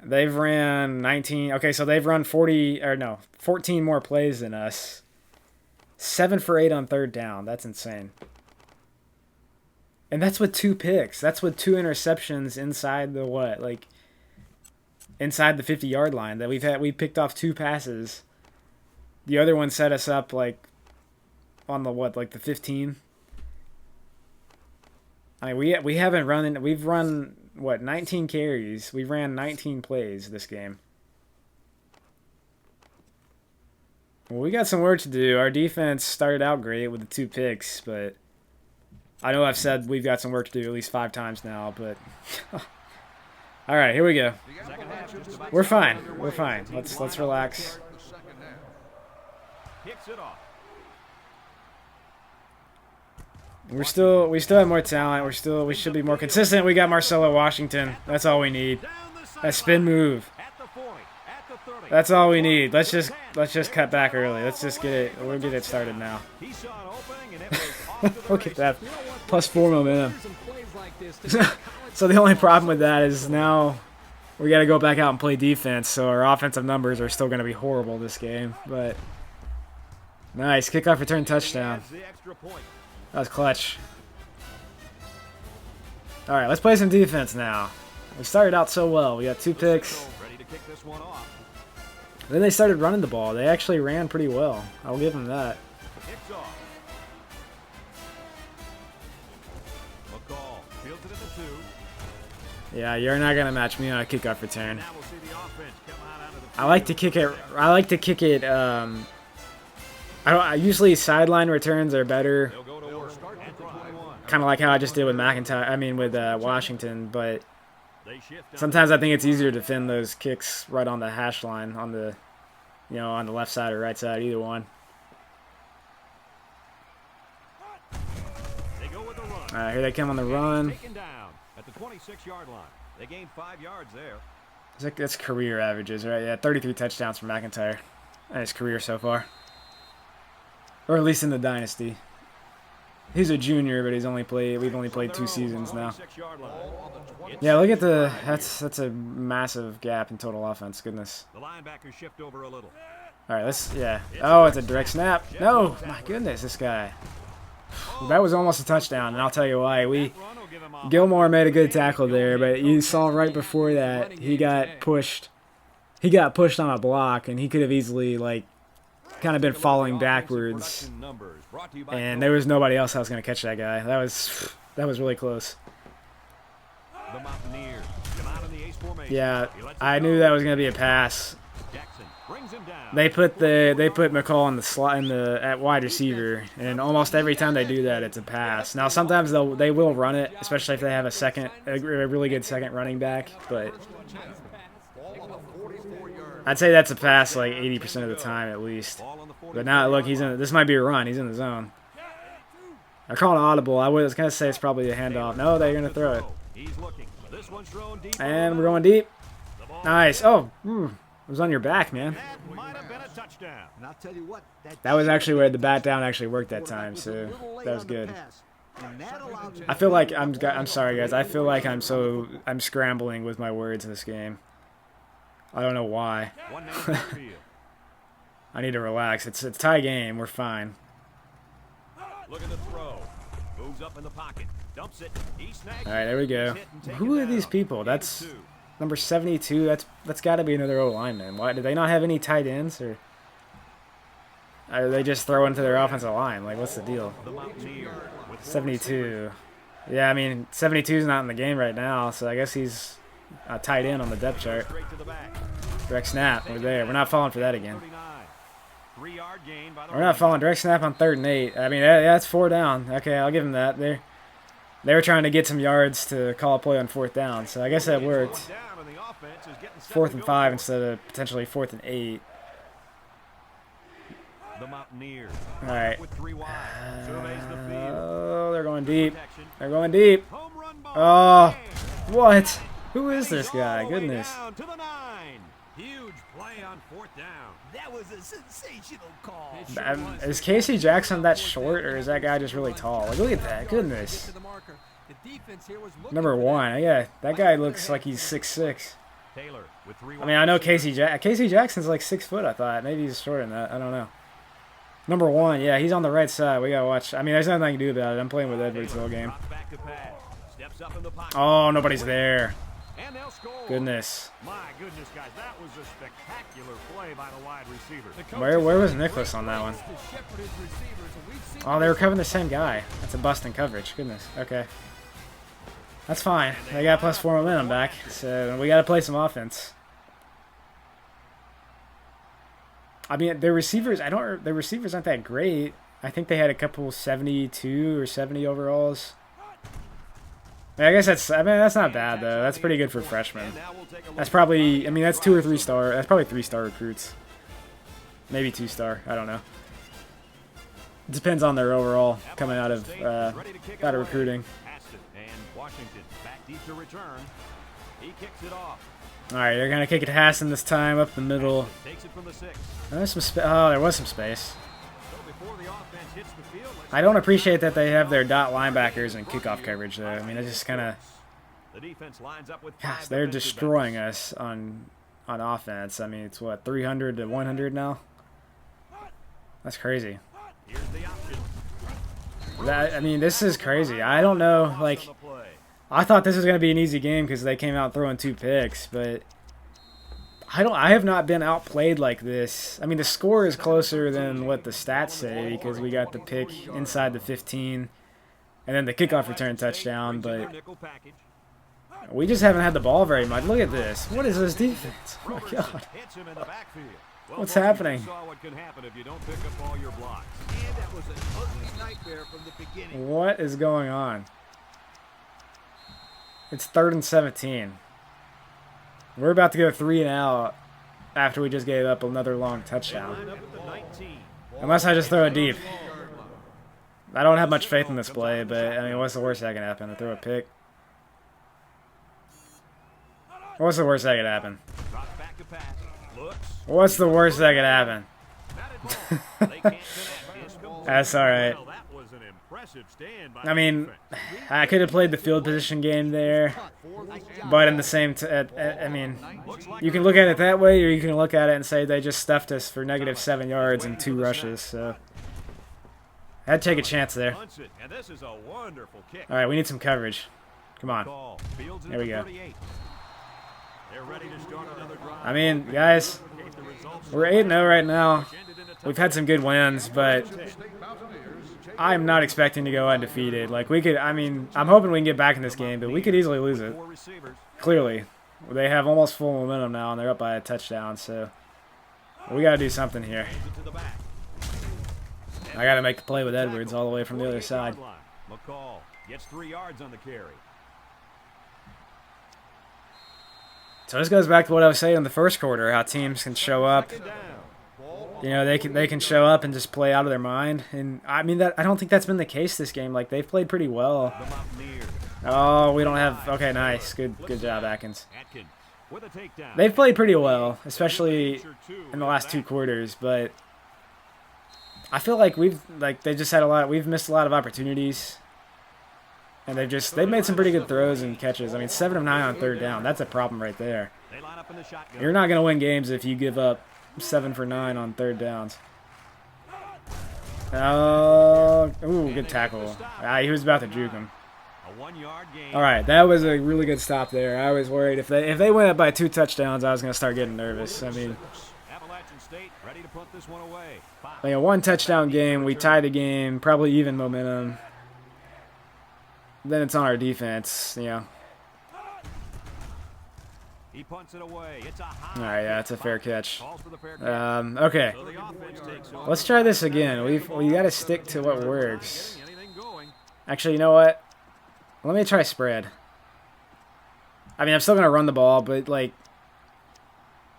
S1: They've ran 19... Okay, so they've run 14 more plays than us. 7 for 8 on 3rd down. That's insane. And that's with 2 picks. That's with 2 interceptions inside the what? Like, inside the 50-yard line that we picked off 2 passes. The other one set us up like on the what? Like the 15. I mean, we haven't run. We've run what? 19 carries. We ran 19 plays this game. Well, we got some work to do. Our defense started out great with the 2 picks, but I know I've said we've got some work to do at least 5 times now, but all right, here we go. We're fine. We're fine. Let's relax.
S2: Kicks it off.
S1: We still have more talent. We should be more consistent. We got Marcelo Washington. That's all we need. That spin move. That's all we need. Let's just cut back early. Let's just get it. We'll get it started now. Look at that. +4 momentum. So the only problem with that is now we got to go back out and play defense. So our offensive numbers are still going to be horrible this game. But nice kickoff return touchdown. That was clutch. All right, let's play some defense now. We started out so well. We got 2 picks. Then they started running the ball. They actually ran pretty well. I'll give them that. Yeah, you're not gonna match me on a kickoff return. I like to kick it. I usually sideline returns are better. Kind of like how I just did with McIntyre. I mean with Washington, but sometimes I think it's easier to defend those kicks right on the hash line, on the, on the left side or right side, either one. All right, here they come on the run.
S2: At the 26-yard line. They gained 5 yards there.
S1: That's career averages, right? Yeah, 33 touchdowns for McIntyre. That's his career so far. Or at least in the Dynasty. He's a junior, but we've only played 2 seasons now. Yeah, look at that's a massive gap in total offense. Goodness.
S2: The linebackers shift over a little.
S1: All right, oh, it's a direct snap. No, my goodness, this guy. That was almost a touchdown, and I'll tell you why. Gilmore made a good tackle there, but you saw right before that he got pushed. He got pushed on a block, and he could have easily kind of been falling backwards, and there was nobody else that was going to catch that guy. That was really close. Yeah, I knew that was going to be a pass. They put McCall in the slot at wide receiver, and almost every time they do that, it's a pass. Now sometimes they will run it, especially if they have a really good second running back. But I'd say that's a pass like 80% of the time at least. But now look, this might be a run. He's in the zone. I call it audible. I was gonna say it's probably a handoff. No, they're gonna throw it. And we're going deep. Nice. Oh. It was on your back, man. That was actually where the bat down actually worked that time, so that was good. I feel like I'm sorry, guys. I feel like I'm scrambling with my words in this game. I don't know why. I need to relax. It's a tie game. We're fine.
S2: Look at the throw. Moves up in the pocket. Dumps it.
S1: All right, there we go. Who are these people? That's number 72, that's got to be another O-lineman. Why do they not have any tight ends, or are they just throw into their offensive line? Like, what's the deal? 72. Yeah, I mean, 72's not in the game right now, so I guess he's a tight end on the depth chart. Direct snap. We're there. We're not falling for that again. We're not falling. Direct snap on 3rd and 8. I mean, that's 4 down. Okay, I'll give him that. They were trying to get some yards to call a play on 4th down, so I guess that worked. 4th and 5 instead of potentially 4th and 8. All right. Oh, they're going deep. They're going deep. Oh, what? Who is this guy? Goodness.
S2: Huge play on 4th down.
S3: That was a sensational call.
S1: Is Casey Jackson that short, or is that guy just really tall? Like, look at that. Goodness. Number 1. Yeah, that guy looks like he's 6'6". I mean, I know Casey Jackson's like 6 foot, I thought. Maybe he's shorter than that. I don't know. Number 1, yeah, he's on the right side. We got to watch. I mean, there's nothing I can do about it. I'm playing with Edwards the whole game. Oh, nobody's there. Goodness.
S2: My goodness, guys, that was a spectacular play by the wide receiver.
S1: Where was Nicholas on that one? Oh, they were covering the same guy. That's a bust in coverage. Goodness. Okay. That's fine. They got +4 momentum back, so we got to play some offense. I mean, their receivers aren't that great. I think they had a couple 72 or 70 overalls. I guess that's not bad though. That's pretty good for freshmen. That's probably, I mean, that's 2 or 3 star. That's probably 3-star recruits. Maybe 2-star. I don't know. depends on their overall coming out of recruiting.
S2: And Washington back deep to return. He kicks it off.
S1: All right, they're gonna kick it to Hassan this time up the middle.
S2: Takes it from the 6.
S1: There's some oh, there was some space.
S2: So before the offense hits the field,
S1: I don't appreciate that they have their dot linebackers and kickoff coverage though. I mean, it just kind of,
S2: the defense lines up with
S1: gosh,
S2: 5
S1: they're
S2: defensive
S1: destroying us on offense. I mean, it's what, 300 to 100 now. That's crazy.
S2: Here's the option.
S1: I mean, this is crazy. I don't know. Like,
S2: On the play.
S1: I thought this was gonna be an easy game because they came out throwing 2 picks, but I have not been outplayed like this. I mean, the score is closer than what the stats say because we got the pick inside the 15, and then the kickoff return touchdown. But
S2: Nickel package.
S1: we just haven't had the ball very much. Look at this. What is this defense? Oh my God.
S2: Hits him in the backfield. Well,
S1: What's
S2: both of you
S1: happening?
S2: saw what can happen if you don't pick up all your blocks.
S3: And that was an ugly nightmare from the beginning.
S1: What is going on? It's 3rd and 17. We're about to go 3 and out after we just gave up another long touchdown.
S2: Line up at the 19.
S1: Unless I just throw it deep. I don't have much faith in this play, but I mean, what's the worst that can happen? To throw a pick? What's the worst that could happen?
S2: Drops back to pass. Looks.
S1: What's the worst that could happen?
S2: Batted ball. They can't connect. It's complete.
S1: That's all right.
S2: Well, that was an impressive stand by
S1: I mean,
S2: the defense.
S1: I could have played the field position game there, but in the same, I mean, you can look at it that way, or you can look at it and say they just stuffed us for -7 yards and 2 rushes. So I had to take a chance there.
S2: Punts it, and this is a wonderful kick.
S1: All right, we need some coverage. Come on.
S2: Call. Fields
S1: There we go.
S2: 38. They're ready to start another drive.
S1: I mean, guys, we're 8-0 right now. We've had some good wins, but I'm not expecting to go undefeated. Like, we could, I mean, I'm hoping we can get back in this game, but we could easily lose it.
S2: 4 receivers.
S1: Clearly. They have almost full momentum now, and they're up by a touchdown, so we got to do something here.
S2: Plays it to the back.
S1: I got to make the play with Edwards all the way from the other side.
S2: McCall gets 3 yards on the carry.
S1: So this goes back to what I was saying in the first quarter, how teams can show up.
S2: Second down.
S1: You know, they can show up and just play out of their mind. And I mean, I don't think that's been the case this game. Like, they've played pretty well.
S2: The Mountaineers.
S1: Oh, we don't have, okay, nice. Good job, Atkins.
S2: Atkins with a takedown.
S1: They've played pretty well, especially in the last 2 quarters, but I feel like we've missed a lot of opportunities. And they've made some pretty good throws and catches. I mean, 7 of 9 on 3rd down. That's a problem right there.
S2: They line up in the shotgun.
S1: You're not going to win games if you give up 7 for 9 on 3rd downs. Oh, ooh, good tackle. He was about to juke him.
S2: A 1-yard gain.
S1: All right, that was a really good stop there. I was worried if they went up by 2 touchdowns, I was going to start getting nervous. I mean,
S2: Appalachian State ready to punt this one away.
S1: like a 1-touchdown game, we tie the game, probably even momentum. Then it's on our defense, you know.
S2: He punts it away. It's a high.
S1: All right, yeah, it's a fair catch.
S2: Calls for the fair catch.
S1: Okay,
S2: So the offense takes over.
S1: let's try this again. We got to stick to what works.
S2: Getting anything going.
S1: Actually, you know what? Let me try spread. I mean, I'm still going to run the ball, but, like...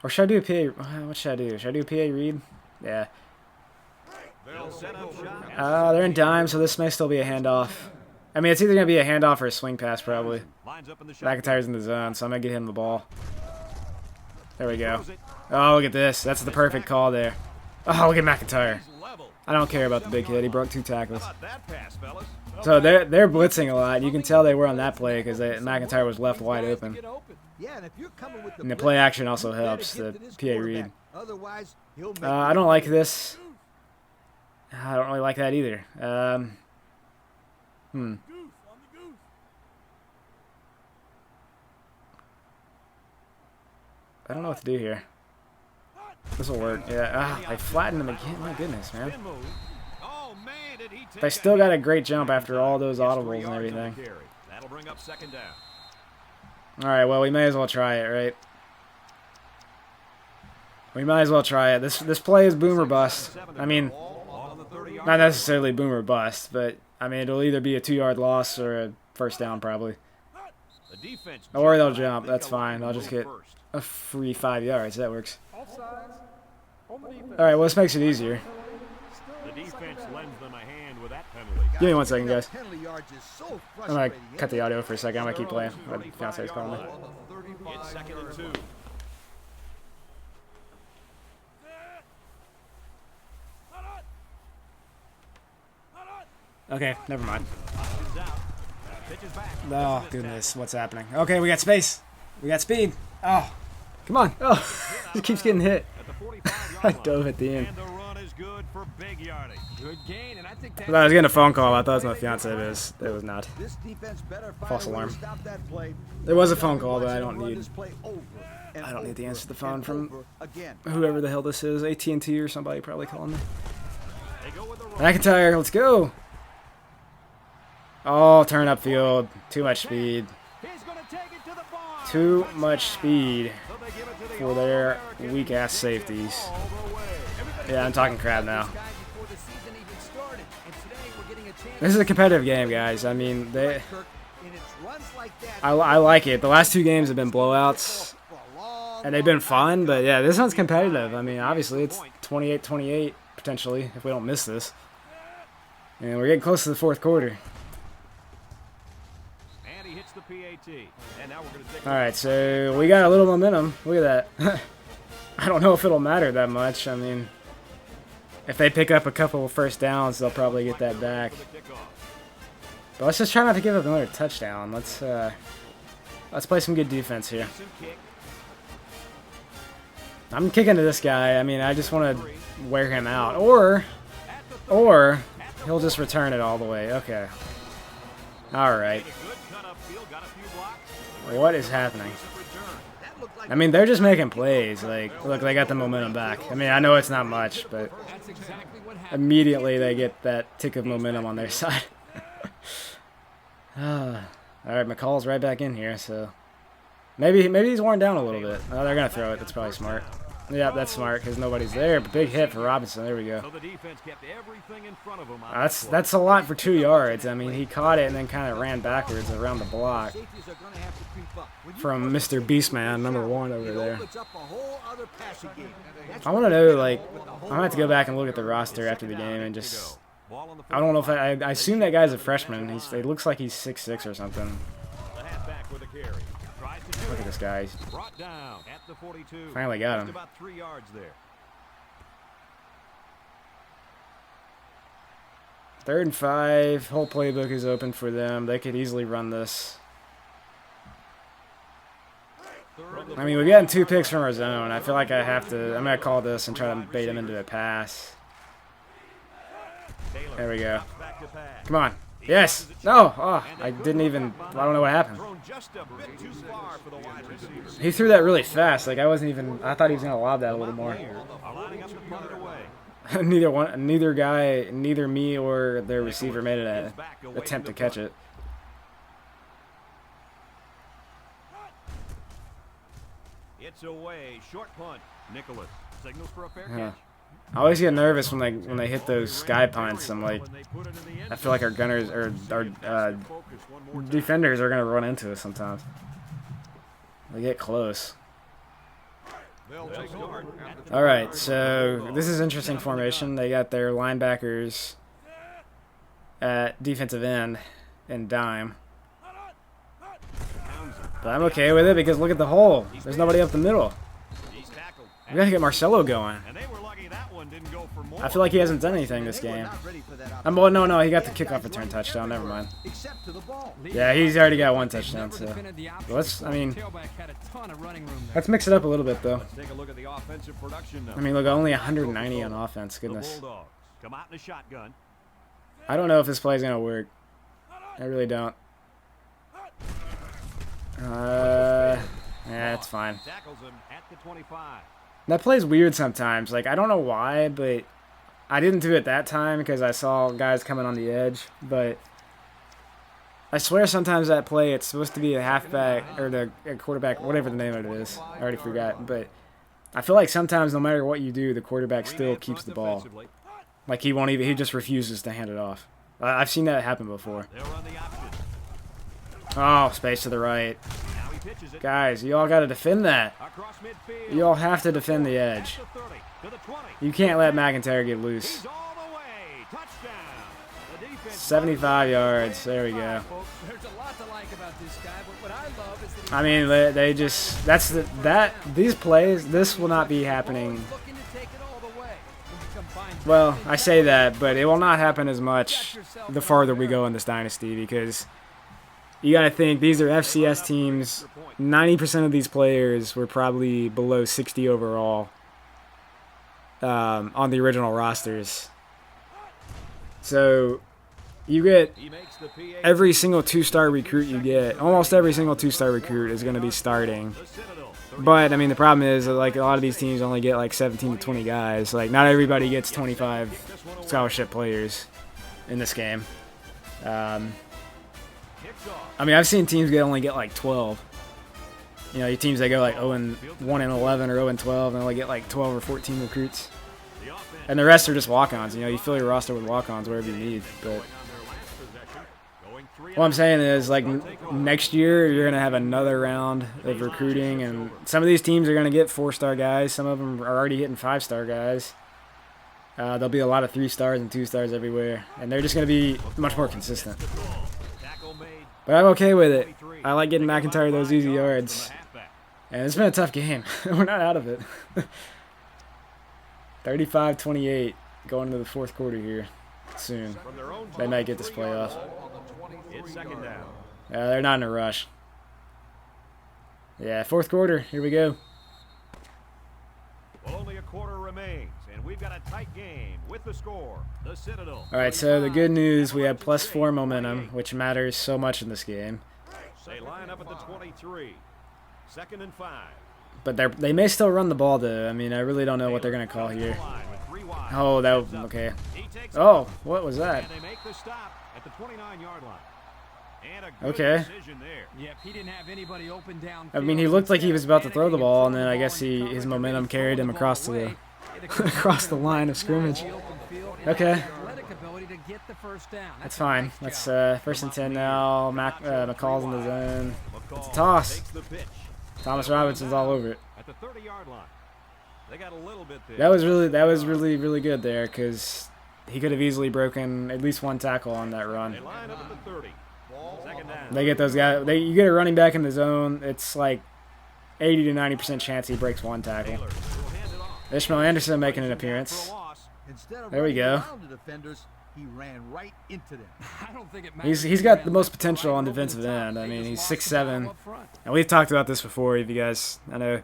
S1: Or should I do a PA... What should I do? Should I do a PA read? Yeah.
S2: They'll set up shop.
S1: They're in dime, so this may still be a handoff. I mean, it's either going to be a handoff or a swing pass, probably.
S2: Lines up in the shotgun.
S1: McIntyre's in the zone, so I'm going to get him the ball. There we go. Oh, look at this. That's the perfect call there. Oh, look at McIntyre.
S2: He's level.
S1: I don't care about the big hit. He broke 2 tackles.
S2: How about that pass, fellas?
S1: So they're blitzing a lot. You can tell they were on that play because McIntyre was left wide open.
S3: Yeah, and if you're coming with
S1: And the
S3: blitz,
S1: play action also
S3: you better
S1: helps,
S3: give
S1: the
S3: to this
S1: PA read.
S3: quarterback. Otherwise, he'll make
S1: I don't like this. I don't really like that either. I don't know what to do here. This will work. Yeah. I flattened him again. My goodness, man.
S2: Spin move. Oh, man, did he take
S1: They still
S2: that?
S1: got a great jump after all those
S2: Gets 3
S1: audibles and
S2: yards on the
S1: everything.
S2: carry. That'll bring up second down.
S1: All right. Well, we may as well try it, right? We might as well try it. This play is boom or bust. I mean,
S2: Ball on the 30-yard
S1: not necessarily boom or bust, but I mean it'll either be a 2-yard loss or a first down probably.
S2: The defense
S1: Or they'll
S2: jumped.
S1: jump.
S2: They
S1: That's
S2: go
S1: fine. I'll just get
S2: first.
S1: a free 5 yards. That works. All right. Well, this makes it easier.
S2: The defense lends them a
S1: Give me 1 second, guys.
S3: Penalty yards is so
S1: I'm gonna
S3: frustrating.
S1: cut the audio for a second. I'm gonna keep playing. My fiance's calling me.
S2: It's 2nd and 2.
S1: Okay, never mind.
S2: Options out. Pitches back.
S1: Oh, goodness. What's happening? Okay, we got space. We got speed. Oh, come on. Oh, it keeps getting hit.
S2: At the 45-yard
S1: I
S2: line.
S1: dove at the end.
S2: And the run is good for big yardage.
S4: Good gain, and I think
S1: I thought I was getting a phone call. I thought it was my fiance, but it was not.
S3: This defense better find
S1: False
S3: a way to
S1: alarm.
S3: stop that play.
S1: There was a phone call, but I don't
S3: Run
S1: need
S3: this play over and
S1: I don't need the
S3: over
S1: answer to the phone
S3: and
S1: from
S3: over again.
S1: whoever the hell this is. AT&T or somebody probably calling me.
S2: They go with the run.
S1: McIntyre, let's go. Oh, turn up field. Too much speed.
S2: He's going to take it to the bar.
S1: Too much speed
S2: So they give it to the
S1: for their
S2: All-American
S1: weak-ass safeties.
S2: all the way. Everybody
S1: Yeah, I'm talking crap now.
S4: Guy before the season even started, and today we're getting a chance.
S1: This is a competitive game, guys. I mean,
S3: Kirk, and it's runs like that.
S1: I like it. The last 2 games have been blowouts,
S3: For a long,
S1: and they've been fun, but yeah, this one's competitive. I mean, obviously, it's 28-28, potentially, if we don't miss this. And we're getting close to the 4th quarter.
S2: And he hits the PAT. And now we're going to take
S1: All right, so we got a little momentum. Look at that. I don't know if it'll matter that much. I mean, if they pick up a couple of first downs, they'll probably get that back.
S2: for the kickoff.
S1: But let's just try not to give up another touchdown. Let's play some good defense here.
S2: Decent kick.
S1: I'm kicking to this guy. I mean, I just want to wear him out, or he'll just return it all the way. Okay. All right.
S2: Made a good cut upfield, got a few blocks.
S1: What is happening?
S2: Decent return.
S3: that looked like
S1: I mean, they're just making plays. Like, look, they got the momentum back. I mean, I know it's not much, but
S4: That's exactly what happened.
S1: immediately they get that tick of momentum on their side. All right, McCall's right back in here, so maybe he's worn down a little bit. Oh, they're gonna throw it. That's probably smart. Yeah, that's smart because nobody's there. But big hit for Robinson. There we go.
S2: So the defense kept everything in front of him. On
S1: That's a lot for 2 yards. I mean, he caught it and then kind of ran backwards around the block
S3: safeties are going to have to creep up. When you
S1: from Mr. Beastman, number 1 over
S3: it
S1: there.
S3: opens up a whole other passing game. That's
S1: I want to know, like, I'm gonna have to go back and look at the roster after the game and just.
S2: Ball on the
S1: I don't know if I assume that guy's a freshman. It looks like he's 6'6" or something.
S2: The halfback with a carry. Tries to do
S1: Look at
S2: it.
S1: this guy. He's
S2: Brought down at the 42.
S1: Finally got
S2: Just
S1: him.
S2: about 3 yards there.
S1: 3rd and 5. Whole playbook is open for them. They could easily run this. I mean, we've gotten 2 picks from our zone. I feel like I'm gonna call this and try to bait him into a pass.
S2: Taylor
S1: There we go.
S2: back to pass.
S1: Come on. Yes. No. Oh, I don't know what happened.
S2: Thrown just a bit too far for the wide receiver.
S1: He threw that really fast. Like, I thought he was gonna lob that a little more.
S2: Are lining up to punt it away.
S1: Neither me or their receiver made an attempt to catch it.
S2: It's away. Short punt. Nicholas signals for a fair
S1: Yeah.
S2: catch.
S1: I always get nervous when they hit those sky punts. I'm like,
S2: When they put it in the end
S1: I feel like our gunners or our
S2: focus one more time.
S1: defenders are gonna run into us sometimes. They get close.
S2: They'll take guard at the
S1: All right, so this is interesting formation. They got their linebackers at defensive end and dime. But I'm okay with it because look at the hole. There's nobody up the middle.
S2: He's tackled.
S1: We gotta get Marcelo going.
S2: And they were lucky that one didn't go for more.
S1: I feel like he hasn't done anything this game.
S3: not ready for that
S1: Well, no, he got the kickoff return touchdown. Never mind.
S3: except to the ball.
S1: Yeah, he's already got 1 touchdown.
S4: Never
S1: So
S4: defended the option
S1: let's,
S4: before.
S1: I mean,
S4: Tailback had a ton of running room there.
S1: let's mix it up a little bit though.
S2: Take a look at the offensive production
S1: I
S2: now.
S1: mean, look, only 190 on offense.
S2: The
S1: Goodness.
S2: Bulldogs come out in a shotgun.
S1: I don't know if this play is gonna work. I really don't. Yeah, it's fine.
S2: Tackles him at the 25.
S1: That play's weird sometimes. Like, I don't know why, but I didn't do it that time because I saw guys coming on the edge. But I swear sometimes that play, it's supposed to be a halfback or the quarterback, whatever the name of it is. I already forgot. But I feel like sometimes no matter what you do, the quarterback still keeps the ball. Like, he just refuses to hand it off. I've seen that happen before.
S2: They'll run the option.
S1: Oh, space to the right.
S2: Now he pitches it
S1: Guys, you all got to defend that.
S2: across midfield.
S1: You all have to defend the edge.
S2: At the 30, to the 20.
S1: You can't let McIntyre get loose.
S2: He's all the way. Touchdown. The defense
S1: 75 yards. There we go.
S4: There's a lot to like about this guy, but what I love is that
S1: I mean, they just these plays. This will not be happening.
S4: looking to take it all the way. When you combine
S1: Well, I say that, but it will not happen as much the farther we go in this dynasty, because you got to think these are FCS teams. 90% of these players were probably below 60 overall on the original rosters. So you get every single 2-star recruit you get. Almost every single 2-star recruit is going to be starting. But, I mean, the problem is, like, a lot of these teams only get, like, 17 to 20 guys. Like, not everybody gets 25 scholarship players in this game. I mean, I've seen teams only get, like, 12. You know, teams that go, like, 0-1 and 11 or 0 and 12 and only get, like, 12 or 14 recruits. And the rest are just walk-ons. You know, you fill your roster with walk-ons wherever you need. But what I'm saying is, like, next year you're going to have another round of recruiting, and some of these teams are going to get 4-star guys. Some of them are already getting 5-star guys. There'll be a lot of 3-stars and 2-stars everywhere, and they're just going to be much more consistent. But I'm okay with it. I like getting McIntyre those easy yards. And it's been a tough game. We're not out of it. 35-28 going into the fourth quarter here soon. They might get this play off.
S2: It's second down.
S1: They're not in a rush. Yeah, fourth quarter. Here we go.
S2: Well, only a quarter remains, and we've got a tight game with the score. The Citadel.
S1: All right, so the good news, we have +4 momentum, which matters so much in this game.
S2: They line up at the 23. 2nd and 5.
S1: But they may still run the ball, though. I mean, I really don't know what they're going to call here. Oh, that okay. Oh, what was that?
S2: And they make the stop at the 29-yard line. And a good
S1: Okay.
S2: decision there.
S4: Yep, he didn't have anybody open down.
S1: I mean, he looked like he was about to throw the ball, and then I guess his momentum carried him across the across the line of scrimmage. Okay, that's fine. That's 1st and 10 now. McCall's in the zone. It's a toss.
S2: Takes the pitch.
S1: Thomas Robinson's all over it.
S2: At the 30-yard line. They got a little bit there.
S1: That was really good there, because he could have easily broken at least one tackle on that run.
S2: They line up at the 30. 2nd down.
S1: They get those guys. You get a running back in the zone. It's like 80 to 90% chance he breaks one tackle.
S2: Taylor will hand it off.
S1: Ishmael Anderson making an appearance.
S2: For a loss.
S3: Instead of
S1: There we
S3: running
S1: go.
S3: around the defenders, he ran right into them.
S4: I don't think it matters.
S1: He's got the most potential on defensive end. I mean, he's 6'7", and we've talked about this before. If you guys, I know,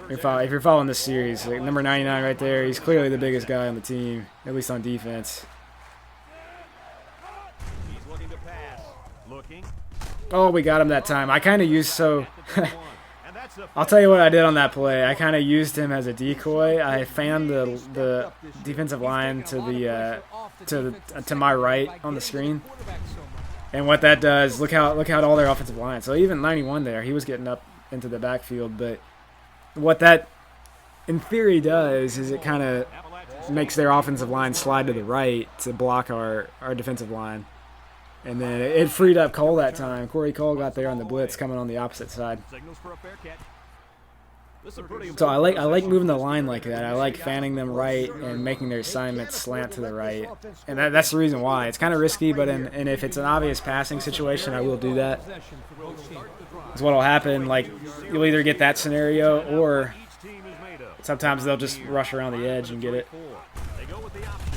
S1: if you're following this series, like number 99 right there, he's clearly the biggest guy on the team, at least on defense.
S2: He's looking to pass. Looking.
S1: Oh, we got him that time. I kind of used so.
S2: And that's the
S1: I'll tell you what I did on that play. I kind of used him as a decoy. I fanned the defensive line to the to my right on the screen, and what that does, look out all their offensive line. So even 91 there, he was getting up into the backfield. But what that in theory does is it kind of makes their offensive line slide to the right to block our defensive line. And then it freed up Cole that time. Corey Cole got there on the blitz coming on the opposite side.
S2: signals for a fair catch. This is a pretty
S1: So I like moving the line like that. I like fanning them right and making their assignments slant to the right. And that's the reason why. It's kind of risky, but and if it's an obvious passing situation, I will do that. Because what'll happen, like, you'll either get that scenario, or
S2: each team is made of.
S1: sometimes they'll just rush around the edge and get it.
S2: They go with the option.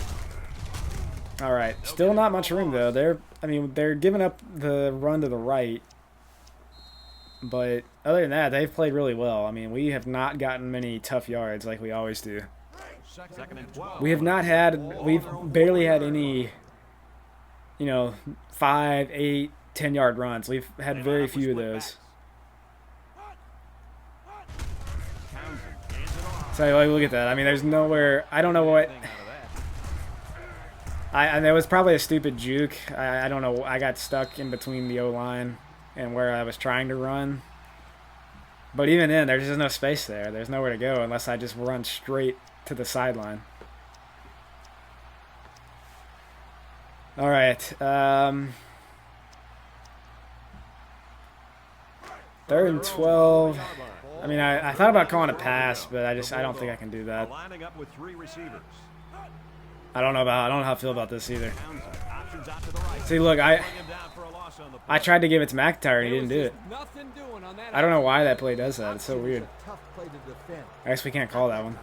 S1: All right, still not much room though. They're giving up the run to the right, but other than that, they've played really well. I mean, we have not gotten many tough yards like we always do.
S2: 2nd and 12.
S1: We've barely had any, 5, 8, 10-yard runs. We've had very few of those. So like, look at that. I mean, there's nowhere. I don't know what. And there was probably a stupid juke. I don't know. I got stuck in between the O-line and where I was trying to run. But even then, there's just no space there. There's nowhere to go unless I just run straight to the sideline. All right. 3rd and 12. I mean, I thought about calling a pass, but I don't think I can do that.
S2: Lining up with 3 receivers.
S1: I don't know how I feel about this either.
S2: Options out to the right.
S1: See, look,
S2: Bring him down for a loss on the play.
S1: I tried to give it to McIntyre and he didn't do it.
S4: Nothing doing on that.
S1: I don't know why that play does that. It's so weird.
S3: Tough play to defend.
S1: I guess we can't call that one.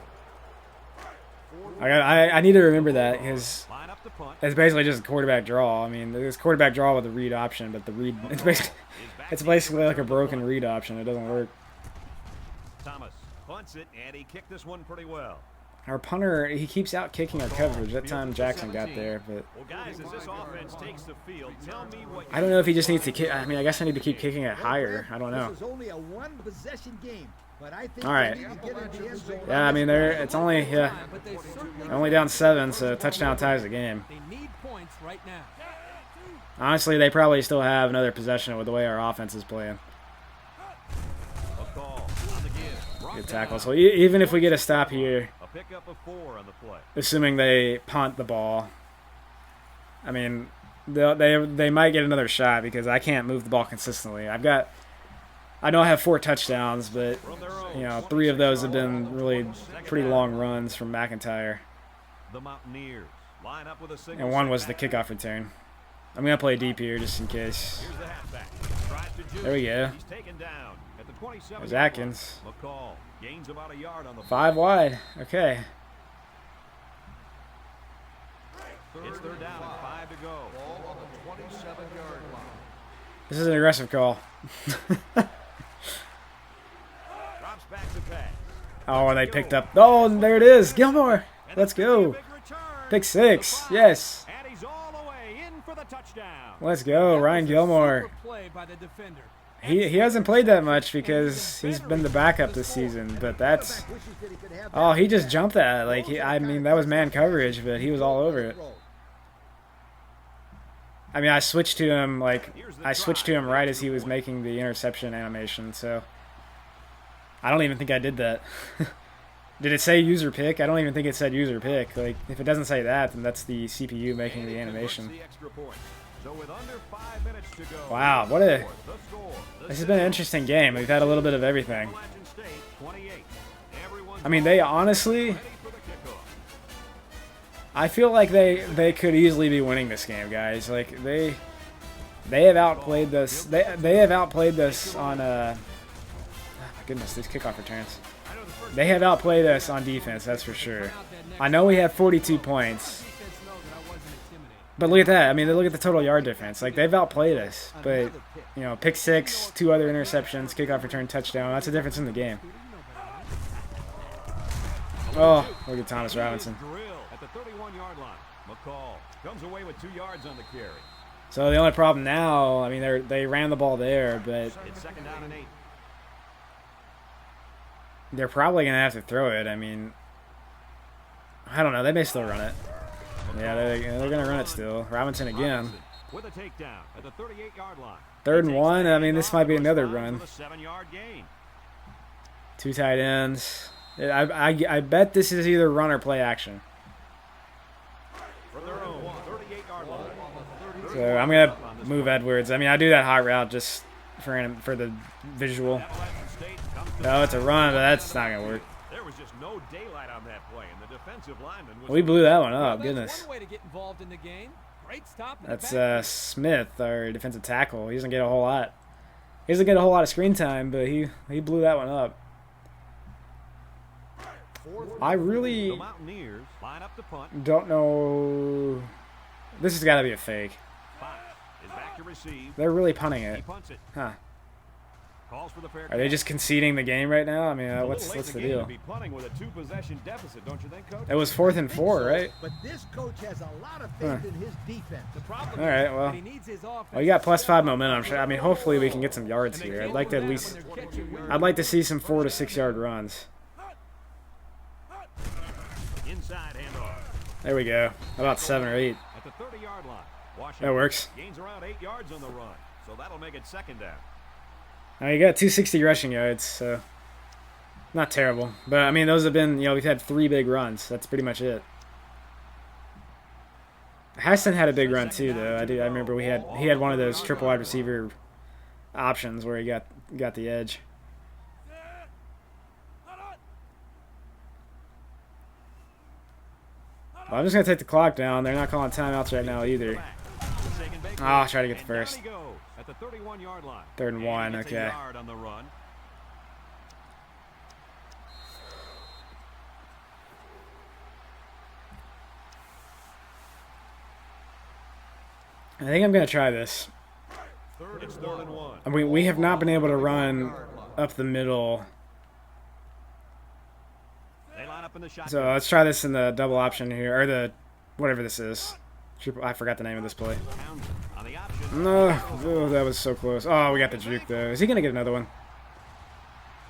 S1: I need to remember that because
S2: Line up the punt.
S1: it's basically just a quarterback draw. I mean, there's quarterback draw with a read option, but the read it's basically like a broken read option. It doesn't work.
S2: Thomas punts it, and he kicked this one pretty well.
S1: Our punter, he keeps out kicking our coverage. That time Jackson got there, but
S2: Well, guys, as this offense takes the field, tell me what
S1: I don't know if he just needs to kick. I mean, I guess I need to keep kicking it higher. I don't know.
S3: This is only a one-possession game, but I think
S1: All right.
S3: they need to get in the end zone.
S1: Yeah, I mean, it's only
S4: But they certainly
S1: only down 7, so touchdown ties the game.
S4: they need points right now.
S1: Honestly, they probably still have another possession with the way our offense is playing.
S2: a call on the give. Brought
S1: Good tackle.
S2: down.
S1: So even if we get a stop here,
S2: A pickup of 4 on the play.
S1: assuming they punt the ball, I mean, they might get another shot because I can't move the ball consistently. I know I have 4 touchdowns, but
S2: From their own
S1: 3 of those have been really pretty long runs from McIntyre,
S2: The Mountaineers line up with a single
S1: and one was the
S2: setback.
S1: kickoff return. I'm gonna play deep here just in case.
S2: Here's the halfback. Tries to juke.
S1: There we go.
S2: He's taken down at the 27.
S1: There's Atkins.
S2: McCall gains about a yard on the
S1: 5 wide. Okay.
S2: It's third down and 5 to go.
S3: Ball on the 27-yard line.
S1: This is an aggressive call.
S2: Drops back to pass.
S1: Oh, and they picked up. Oh, and there it is. Gilmore. Let's go.
S2: Big return.
S1: Pick 6. Yes.
S2: And he's all the way in for the touchdown.
S1: Let's go. Ryan Gilmore.
S4: Super play by the defender.
S1: He hasn't played that much because he's been the backup this season, but that's...
S3: Wishes that he could have
S1: Oh,
S3: that
S1: he just
S3: back.
S1: jumped that. Like, I mean, that was man coverage, but he was all over it. I mean, I switched to him, right as he was making the interception animation, so... I don't even think I did that. Did it say user pick? I don't even think it said user pick. Like, if it doesn't say that, then that's the CPU making the animation.
S2: The extra point. So with under 5 minutes to go.
S1: Wow, what a...
S2: The score.
S1: This has been an interesting game. We've had a little bit of everything.
S2: Appalachian State 28. Everyone's
S1: I mean, they honestly...
S2: ready for the kickoff.
S1: I feel like they could easily be winning this game, guys. Like, they have outplayed this. They have outplayed this on... oh my goodness, these kickoff returns. They have outplayed us on defense, that's for sure. I know we have 42 points.
S4: Defense know that I wasn't intimidated.
S1: But look at that. I mean, look at the total yard difference. Like, they've outplayed us. But, pick 6, 2 other interceptions, kickoff return, touchdown. That's the difference in the game. Oh, look at Thomas Robinson.
S2: Drill at the 31-yard line. McCall comes away with 2 yards on the carry.
S1: So the only problem now, I mean, they ran the ball there, but
S2: It's second down and 8.
S1: they're probably going to have to throw it. I mean, I don't know. They may still run it. Yeah, they're going to run it still. Robinson again.
S2: With a takedown at the 38-yard line.
S1: 3rd and 1. I mean, this might be another run.
S2: A 7-yard gain.
S1: 2 tight ends. I bet this is either run or play action.
S2: From their own 38-yard line.
S1: So I'm going to move Edwards. I mean, I do that hot route just for the visual.
S2: Appalachian State comes to
S1: No, it's a run, but that's not going to work.
S2: There was just no daylight on that play, and the defensive lineman was
S1: We blew that one
S4: Well,
S1: up.
S4: that's
S1: Goodness.
S4: one way to get involved in the game. Great stop. in the
S1: That's
S4: back.
S1: Smith, our defensive tackle. He doesn't get a whole lot. He doesn't get a whole lot of screen time, but he blew that one up. I
S2: the
S1: really
S2: Mountaineers line up the punt.
S1: don't know. This has got to be a fake.
S2: Fox is back to receive.
S1: They're really punting
S2: He
S1: it.
S2: punts it.
S1: Huh.
S2: Calls for the fair
S1: Are they
S2: catch.
S1: just conceding the game right now? I mean,
S2: A
S1: what's
S2: little late
S1: the
S2: in game
S1: deal?
S2: To be punting with a 2-possession deficit, don't you think, Coach?
S1: It was 4th and 4, right?
S3: But this coach has a lot of faith in his defense.
S4: The problem
S1: All right,
S4: is
S1: well.
S4: that he needs his offense
S1: Well, you got
S4: to
S1: plus
S4: set
S1: 5
S4: up
S1: momentum. I mean, hopefully we can get some yards here. I'd like to at least. I'd like to see some 4 to 6 yard runs.
S2: Inside handoff
S1: There we go. About 7 or 8.
S2: at the 30-yard line. Washington
S1: That works.
S2: gains around 8 yards on the run, so that'll make it second down.
S1: I mean, you got 260 rushing yards, so not terrible. But I mean, those have been, we've had 3 big runs. That's pretty much it. Hassan had a big run too, though. I remember he had one of those triple wide receiver options where he got the edge. Well, I'm just going to take the clock down. They're not calling timeouts right now either. Oh, I'll try to get the first.
S2: At the 31-yard line.
S1: 3rd and 1,
S2: It's a
S1: okay.
S2: yard on the run.
S1: I think I'm going to try this.
S2: It's 3rd and 1.
S1: I mean, we have not been able to run up the middle.
S2: They line up in the shotgun.
S1: So let's try this in the double option here, or the whatever this is. I forgot the name of this play.
S2: Townsend on the option.
S1: No, oh, that was so close. Oh, we got the juke though. Is he gonna get another one?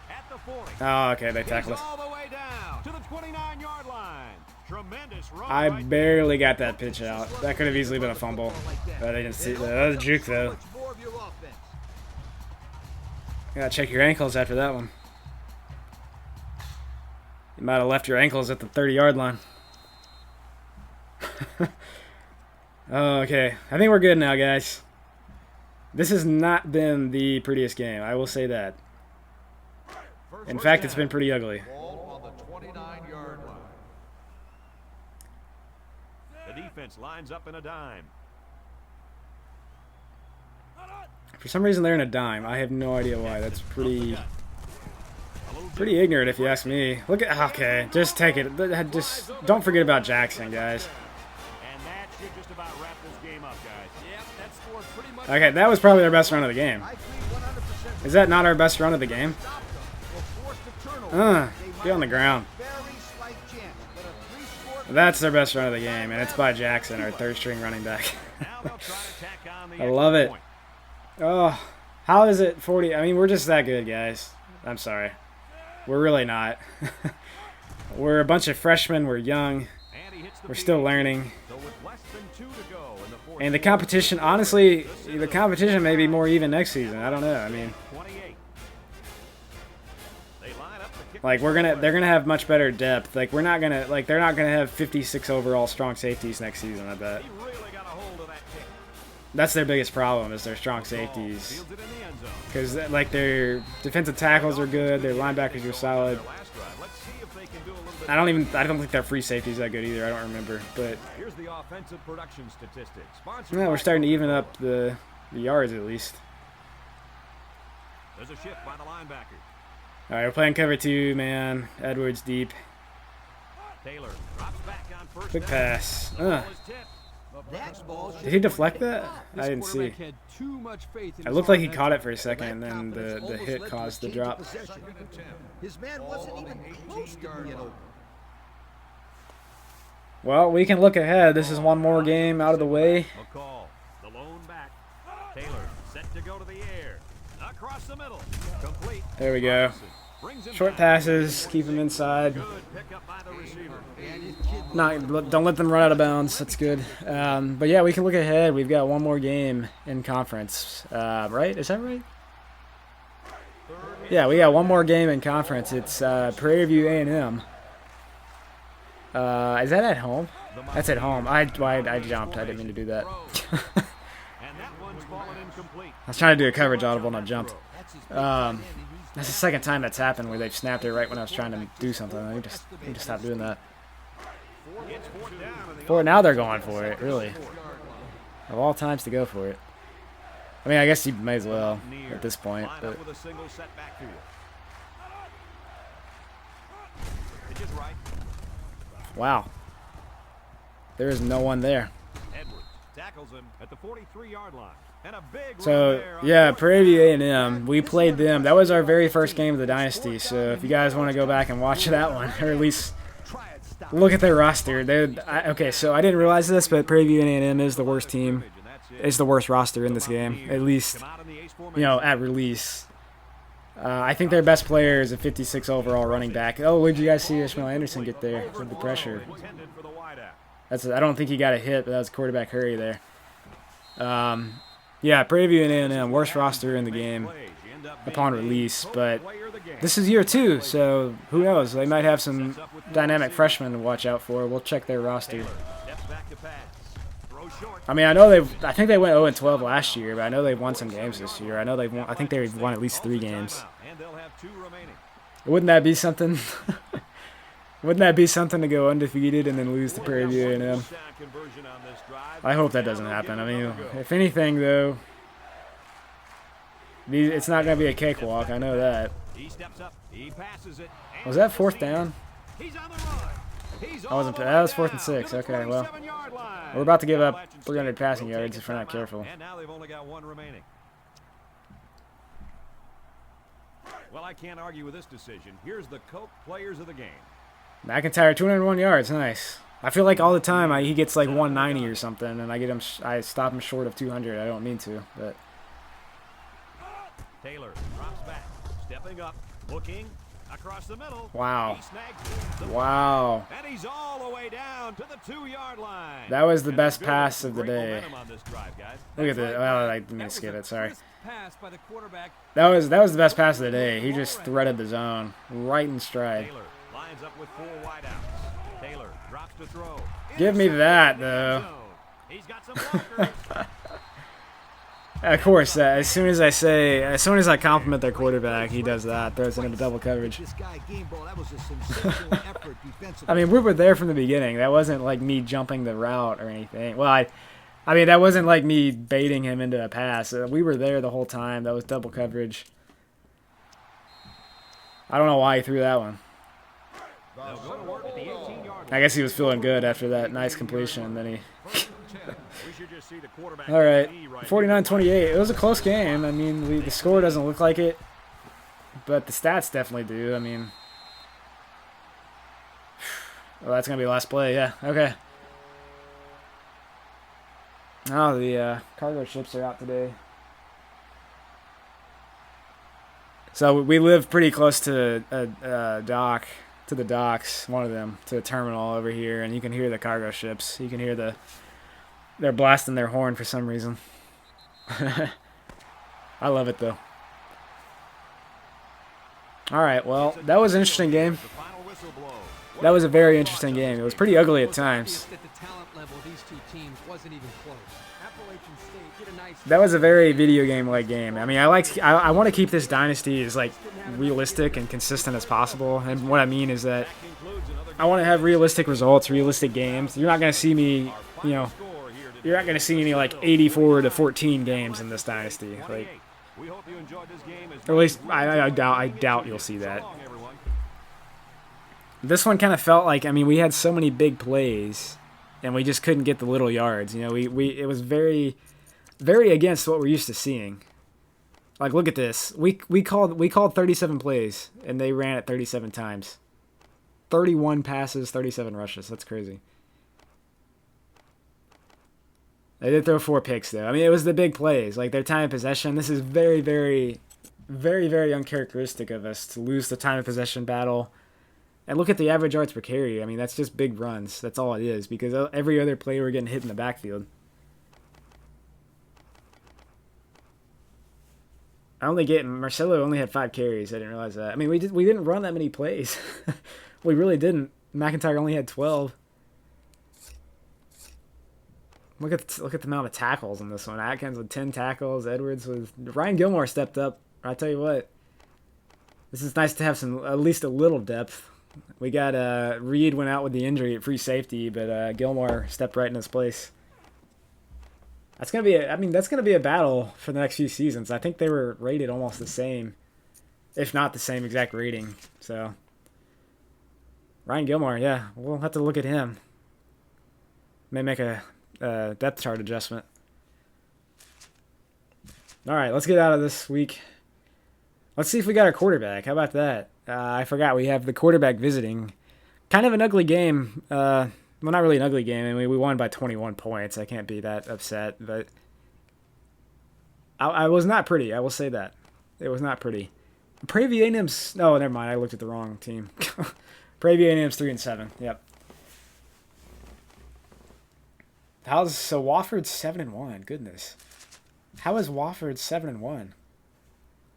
S2: At the 40.
S1: Oh, okay, they tackled us.
S2: All the way down to the 29-yard line. Tremendous run.
S1: I
S2: right
S1: barely got that pitch out. That could have easily been a fumble. But they didn't see that. That was a juke though.
S3: Much more of your offense.
S1: You gotta check your ankles after that one. You might have left your ankles at the 30-yard line. Oh, okay, I think we're good now, guys. This has not been the prettiest game, I will say that. In fact, it's been pretty ugly.
S3: Ball on the 29-yard line.
S2: The defense lines up in a dime.
S1: For some reason, they're in a dime. I have no idea why. That's pretty ignorant, if you ask me. Look at okay, just take it. Just don't forget about Jackson, guys.
S2: And that should just about wrap this game up, guys.
S4: Yep, that scored pretty much.
S1: Okay, that was probably our best run of the game.
S3: I agree 100%.
S1: Is that not our best run of the game?
S3: Stop them or force the turnover. They
S1: Get on the
S3: might
S1: ground.
S3: have a very slight chance, but a 3-score
S1: That's their best run of the game, and it's by Jackson, our third-string running back.
S2: Now they'll try to tack on the
S1: I love
S2: extra
S1: it.
S2: point.
S1: Oh, how is it 40? I mean, we're just that good, guys. I'm sorry. We're really not. We're a bunch of freshmen. We're young.
S2: And he hits the
S1: We're still
S2: PAT.
S1: learning.
S2: So with less than 2 to go in the fourth
S1: And the
S2: quarter,
S1: competition, honestly, the competition may be more even next season. I don't know. I mean,
S2: 28. They line up the kick.
S1: like they're gonna have much better depth. Like they're not gonna have 56 overall strong safeties next season. I bet
S2: He really got a hold of that kick.
S1: that's their biggest problem is their strong safeties.
S2: Fields it in the end zone.
S1: Because like their defensive tackles are good, their linebackers are solid.
S2: Their last drive. Let's see if they can do a little bit.
S1: I don't think their free safety's that good either. I don't remember, but
S2: Here's the offensive production statistics. Sponsored
S1: yeah,
S2: by
S1: we're starting to even
S2: Furman.
S1: up the yards at least.
S2: There's a shift by the linebacker.
S1: All right, we're playing cover 2, man. Edwards deep,
S2: Taylor drops back on first
S1: quick
S2: down.
S1: pass.
S2: The ball is tipped.
S3: That ball
S1: Did he deflect that?
S4: This
S1: I didn't see.
S4: quarterback had too much faith in
S1: It
S4: his
S1: looked like he
S4: offense.
S1: caught it for a second,
S3: That
S1: and then
S3: confidence
S1: the
S3: almost
S1: hit
S3: led to
S1: caused
S3: a
S1: the
S3: change of
S1: drop.
S3: possession. His man wasn't even close to being open.
S1: Well, we can look ahead. This is one more game out of the way.
S2: McCall, the lone back. Taylor set to go to the air. Across the middle. Complete.
S1: There we go.
S2: Brings him
S1: Short
S2: back.
S1: passes, keep him inside.
S2: Good pickup by the receiver.
S1: Don't let them run out of bounds. That's good. But yeah, we can look ahead. We've got one more game in conference. Right? Is that right? Yeah, we got one more game in conference. It's Prairie View A&M. Is that at home? That's at home. I jumped. I didn't mean to do that.
S2: And that one's fallen incomplete.
S1: I was trying to do a coverage audible and I jumped. That's the second time that's happened where they've snapped it right when I was trying to do something. I need to stop doing that.
S2: It's fourth down and the
S1: For now, they're going for it, really. Of all times to go for it. I mean, I guess you may as well at this point.
S2: line
S1: But
S2: up with a single set backfield. Pitch is right.
S1: wow, there is no one there.
S2: Edwards tackles him at the 43-yard line. And a big run
S1: So
S2: there on
S1: yeah,
S2: fourth
S1: Prairie View
S2: down.
S1: A&M. We played them. That was our very first game of the Dynasty. So if you guys want to go back and watch that one, or at least look at their roster. Okay, so I didn't realize this, but Prairie View A&M is the worst team. Is the worst roster in this game, at least,
S2: Come out in the ace
S1: at release. I think their best player is a 56 overall running back. Oh, did you guys see Ishmael Anderson get there with the pressure?
S2: intended for the wideout.
S1: I don't think he got a hit, but that was quarterback hurry there. Yeah, Prairie View and A&M, worst roster in the game
S2: Plays. You end up
S1: upon
S2: being the
S1: release, but
S2: player of the game.
S1: this is year 2, so who knows? They might have some dynamic freshmen to watch out for. We'll check their roster.
S2: Steps back to pass. Throw short.
S1: I mean, I think they went 0-12 last year, but I know they've won some games this year. I think they've won at least 3 games.
S2: And they'll have 2 remaining.
S1: Wouldn't that be something? Wouldn't that be something to go undefeated and then lose to Prairie View A&M? I hope that doesn't happen. I mean, if anything, though, it's not going to be a cakewalk. I know that. Was that 4th down? That was 4th and 6. Okay, well, we're about to give up 300 passing yards if we're not careful.
S2: And now they've only got 1 remaining. Well, I can't argue with this decision. Here's the Coke players of the game.
S1: McIntyre, 201 yards, nice. I feel like all the time he gets like 190 or something, and I stop him short of 200. I don't mean to, but.
S2: Taylor drops back, stepping up, looking across the middle.
S1: Wow.
S2: He snags the
S1: wow.
S2: And he's all the way down to the 2-yard line.
S1: That was the best pass of the day.
S2: On this drive, guys.
S1: Look at that. Well, I didn't mean to skip it. Sorry.
S4: Pass by the quarterback.
S1: That was the best pass of the day. He just threaded the zone right in stride.
S2: Taylor lines up with 4 wideouts. Taylor drops to throw.
S1: Give me that though.
S2: He's got some blockers.
S1: Of course, as soon as I compliment their quarterback, he does that. Throws it into double coverage. I mean, we were there from the beginning. That wasn't like me jumping the route or anything. Well, I mean, that wasn't like me baiting him into a pass. We were there the whole time. That was double coverage. I don't know why he threw that one. I guess he was feeling good after that nice completion, and then he... All right, 49-28. It was a close game. I mean, the score doesn't look like it, but the stats definitely do. I mean... Well, that's going to be the last play, yeah. Okay. Oh, the cargo ships are out today. So we live pretty close to a dock, to the docks, one of them, to a terminal over here, and you can hear the cargo ships. You can hear they're blasting their horn for some reason. I love it, though. All right, well, that was an interesting game. That was a very interesting game. It was pretty ugly at times. That was a very video game-like game. I mean, I want to keep this dynasty as like realistic and consistent as possible. And what I mean is that I want to have realistic results, realistic games. You're not going to see me, you're not going to see any like 84-14 games in this dynasty. Like, or at least I doubt you'll see that. This one kind of felt like, I mean, we had so many big plays, and we just couldn't get the little yards. It was very, very against what we're used to seeing. Like, look at this. We called 37 plays, and they ran it 37 times. 31 passes, 37 rushes. That's crazy. They did throw 4 picks, though. I mean, it was the big plays. Like, their time of possession. This is very, very, very, very uncharacteristic of us to lose the time of possession battle. And look at the average yards per carry. I mean, that's just big runs. That's all it is, because every other play we're getting hit in the backfield. Marcelo only had 5 carries. I didn't realize that. I mean, we didn't run that many plays. We really didn't. McIntyre only had 12. Look at the amount of tackles in this one. Atkins with 10 tackles. Edwards with... Ryan Gilmore stepped up. I tell you what. This is nice to have at least a little depth. We got Reed went out with the injury at free safety, but Gilmore stepped right in his place. That's gonna be a battle for the next few seasons. I think they were rated almost the same, if not the same exact rating. So Ryan Gilmore, yeah, we'll have to look at him. May make a depth chart adjustment. All right, let's get out of this week. Let's see if we got our quarterback. How about that? I forgot we have the quarterback visiting. Kind of an ugly game. Well, not really an ugly game. I mean, we won by 21 points. I can't be that upset, but I was not pretty. I will say that. It was not pretty. Prairie View A&M's... Oh, never mind. I looked at the wrong team. Prairie View A&M's 3-7. Yep. So Wofford's 7-1. Goodness. How is Wofford 7-1?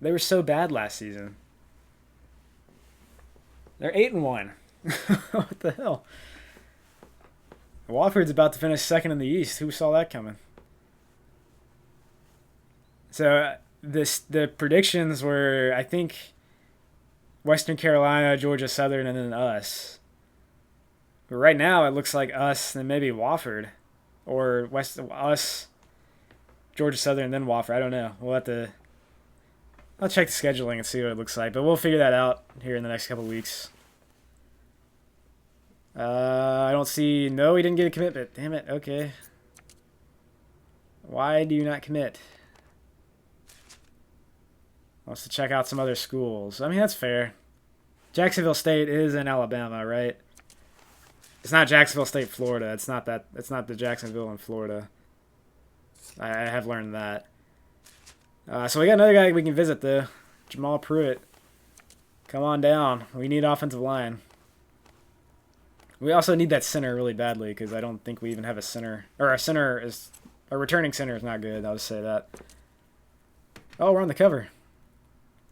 S1: They were so bad last season. They're 8-1. What the hell? Wofford's about to finish second in the East. Who saw that coming? So the predictions were, I think, Western Carolina, Georgia Southern, and then us. But right now, it looks like us and maybe Wofford. Or us, Georgia Southern, then Wofford. I don't know. I'll check the scheduling and see what it looks like. But we'll figure that out here in the next couple weeks. I don't see... No, he didn't get a commitment. Damn it. Okay. Why do you not commit? Wants to check out some other schools. I mean, that's fair. Jacksonville State is in Alabama, right? It's not Jacksonville State, Florida. It's not that. It's not the Jacksonville in Florida. I have learned that. So we got another guy we can visit, though. Jamal Pruitt. Come on down. We need offensive line. We also need that center really badly because I don't think we even have a center. Or a returning center is not good. I'll just say that. Oh, we're on the cover.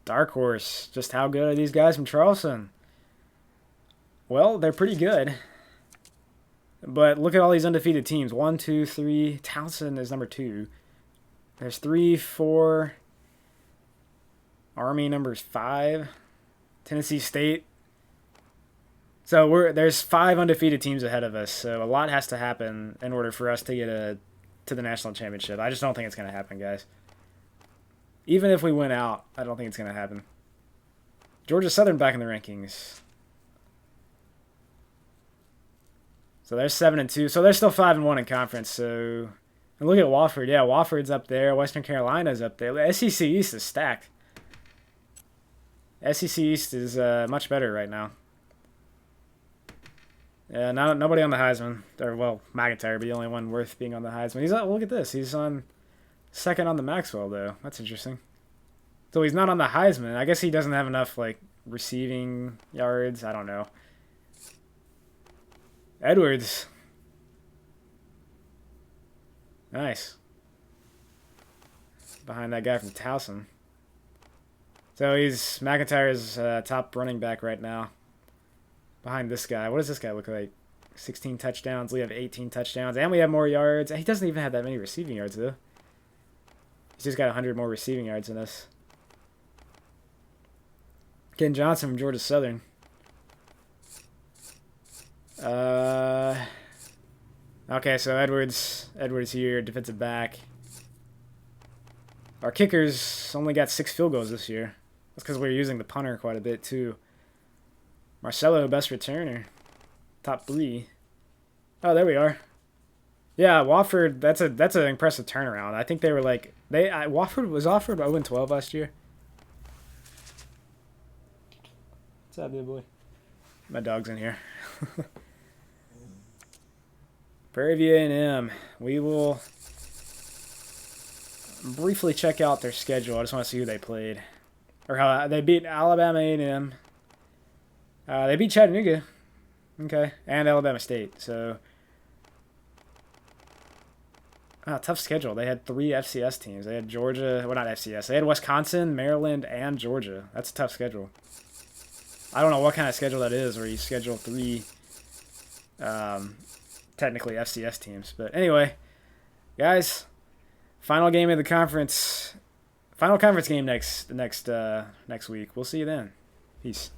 S1: Dark Horse. Just how good are these guys from Charleston? Well, they're pretty good. But look at all these undefeated teams. 1, 2, 3. Townsend is number 2. There's 3, 4. Army number's 5. Tennessee State. So there's 5 undefeated teams ahead of us. So a lot has to happen in order for us to get to the national championship. I just don't think it's going to happen, guys. Even if we win out, I don't think it's going to happen. Georgia Southern back in the rankings. So they're 7-2. So they're still 5-1 in conference. So and look at Wofford. Yeah, Wofford's up there. Western Carolina's up there. The SEC East is stacked. SEC East is much better right now. Yeah, nobody on the Heisman. Or, well, McIntyre, but the only one worth being on the Heisman. Look at this. He's on second on the Maxwell, though. That's interesting. So he's not on the Heisman. I guess he doesn't have enough, receiving yards. I don't know. Edwards. Nice. Behind that guy from Towson. So he's McIntyre's top running back right now. Behind this guy. What does this guy look like? 16 touchdowns. We have 18 touchdowns. And we have more yards. He doesn't even have that many receiving yards, though. He's just got 100 more receiving yards than us. Ken Johnson from Georgia Southern. Okay, so Edwards here, defensive back. Our kickers only got 6 field goals this year. That's because we're using the punter quite a bit, too. Marcelo, best returner. Top 3. Oh, there we are. Yeah, Wofford, that's an impressive turnaround. I think they were Wofford was offered 0-12 last year. What's up, big boy? My dog's in here. Prairie View A&M. We will briefly check out their schedule. I just want to see who they played. Or how they beat Alabama A&M. They beat Chattanooga. Okay. And Alabama State. So, tough schedule. They had 3 FCS teams. They had Georgia. Well, not FCS. They had Wisconsin, Maryland, and Georgia. That's a tough schedule. I don't know what kind of schedule that is where you schedule 3 technically FCS teams. But anyway, guys, final game of the conference. Final conference game next week. We'll see you then. Peace.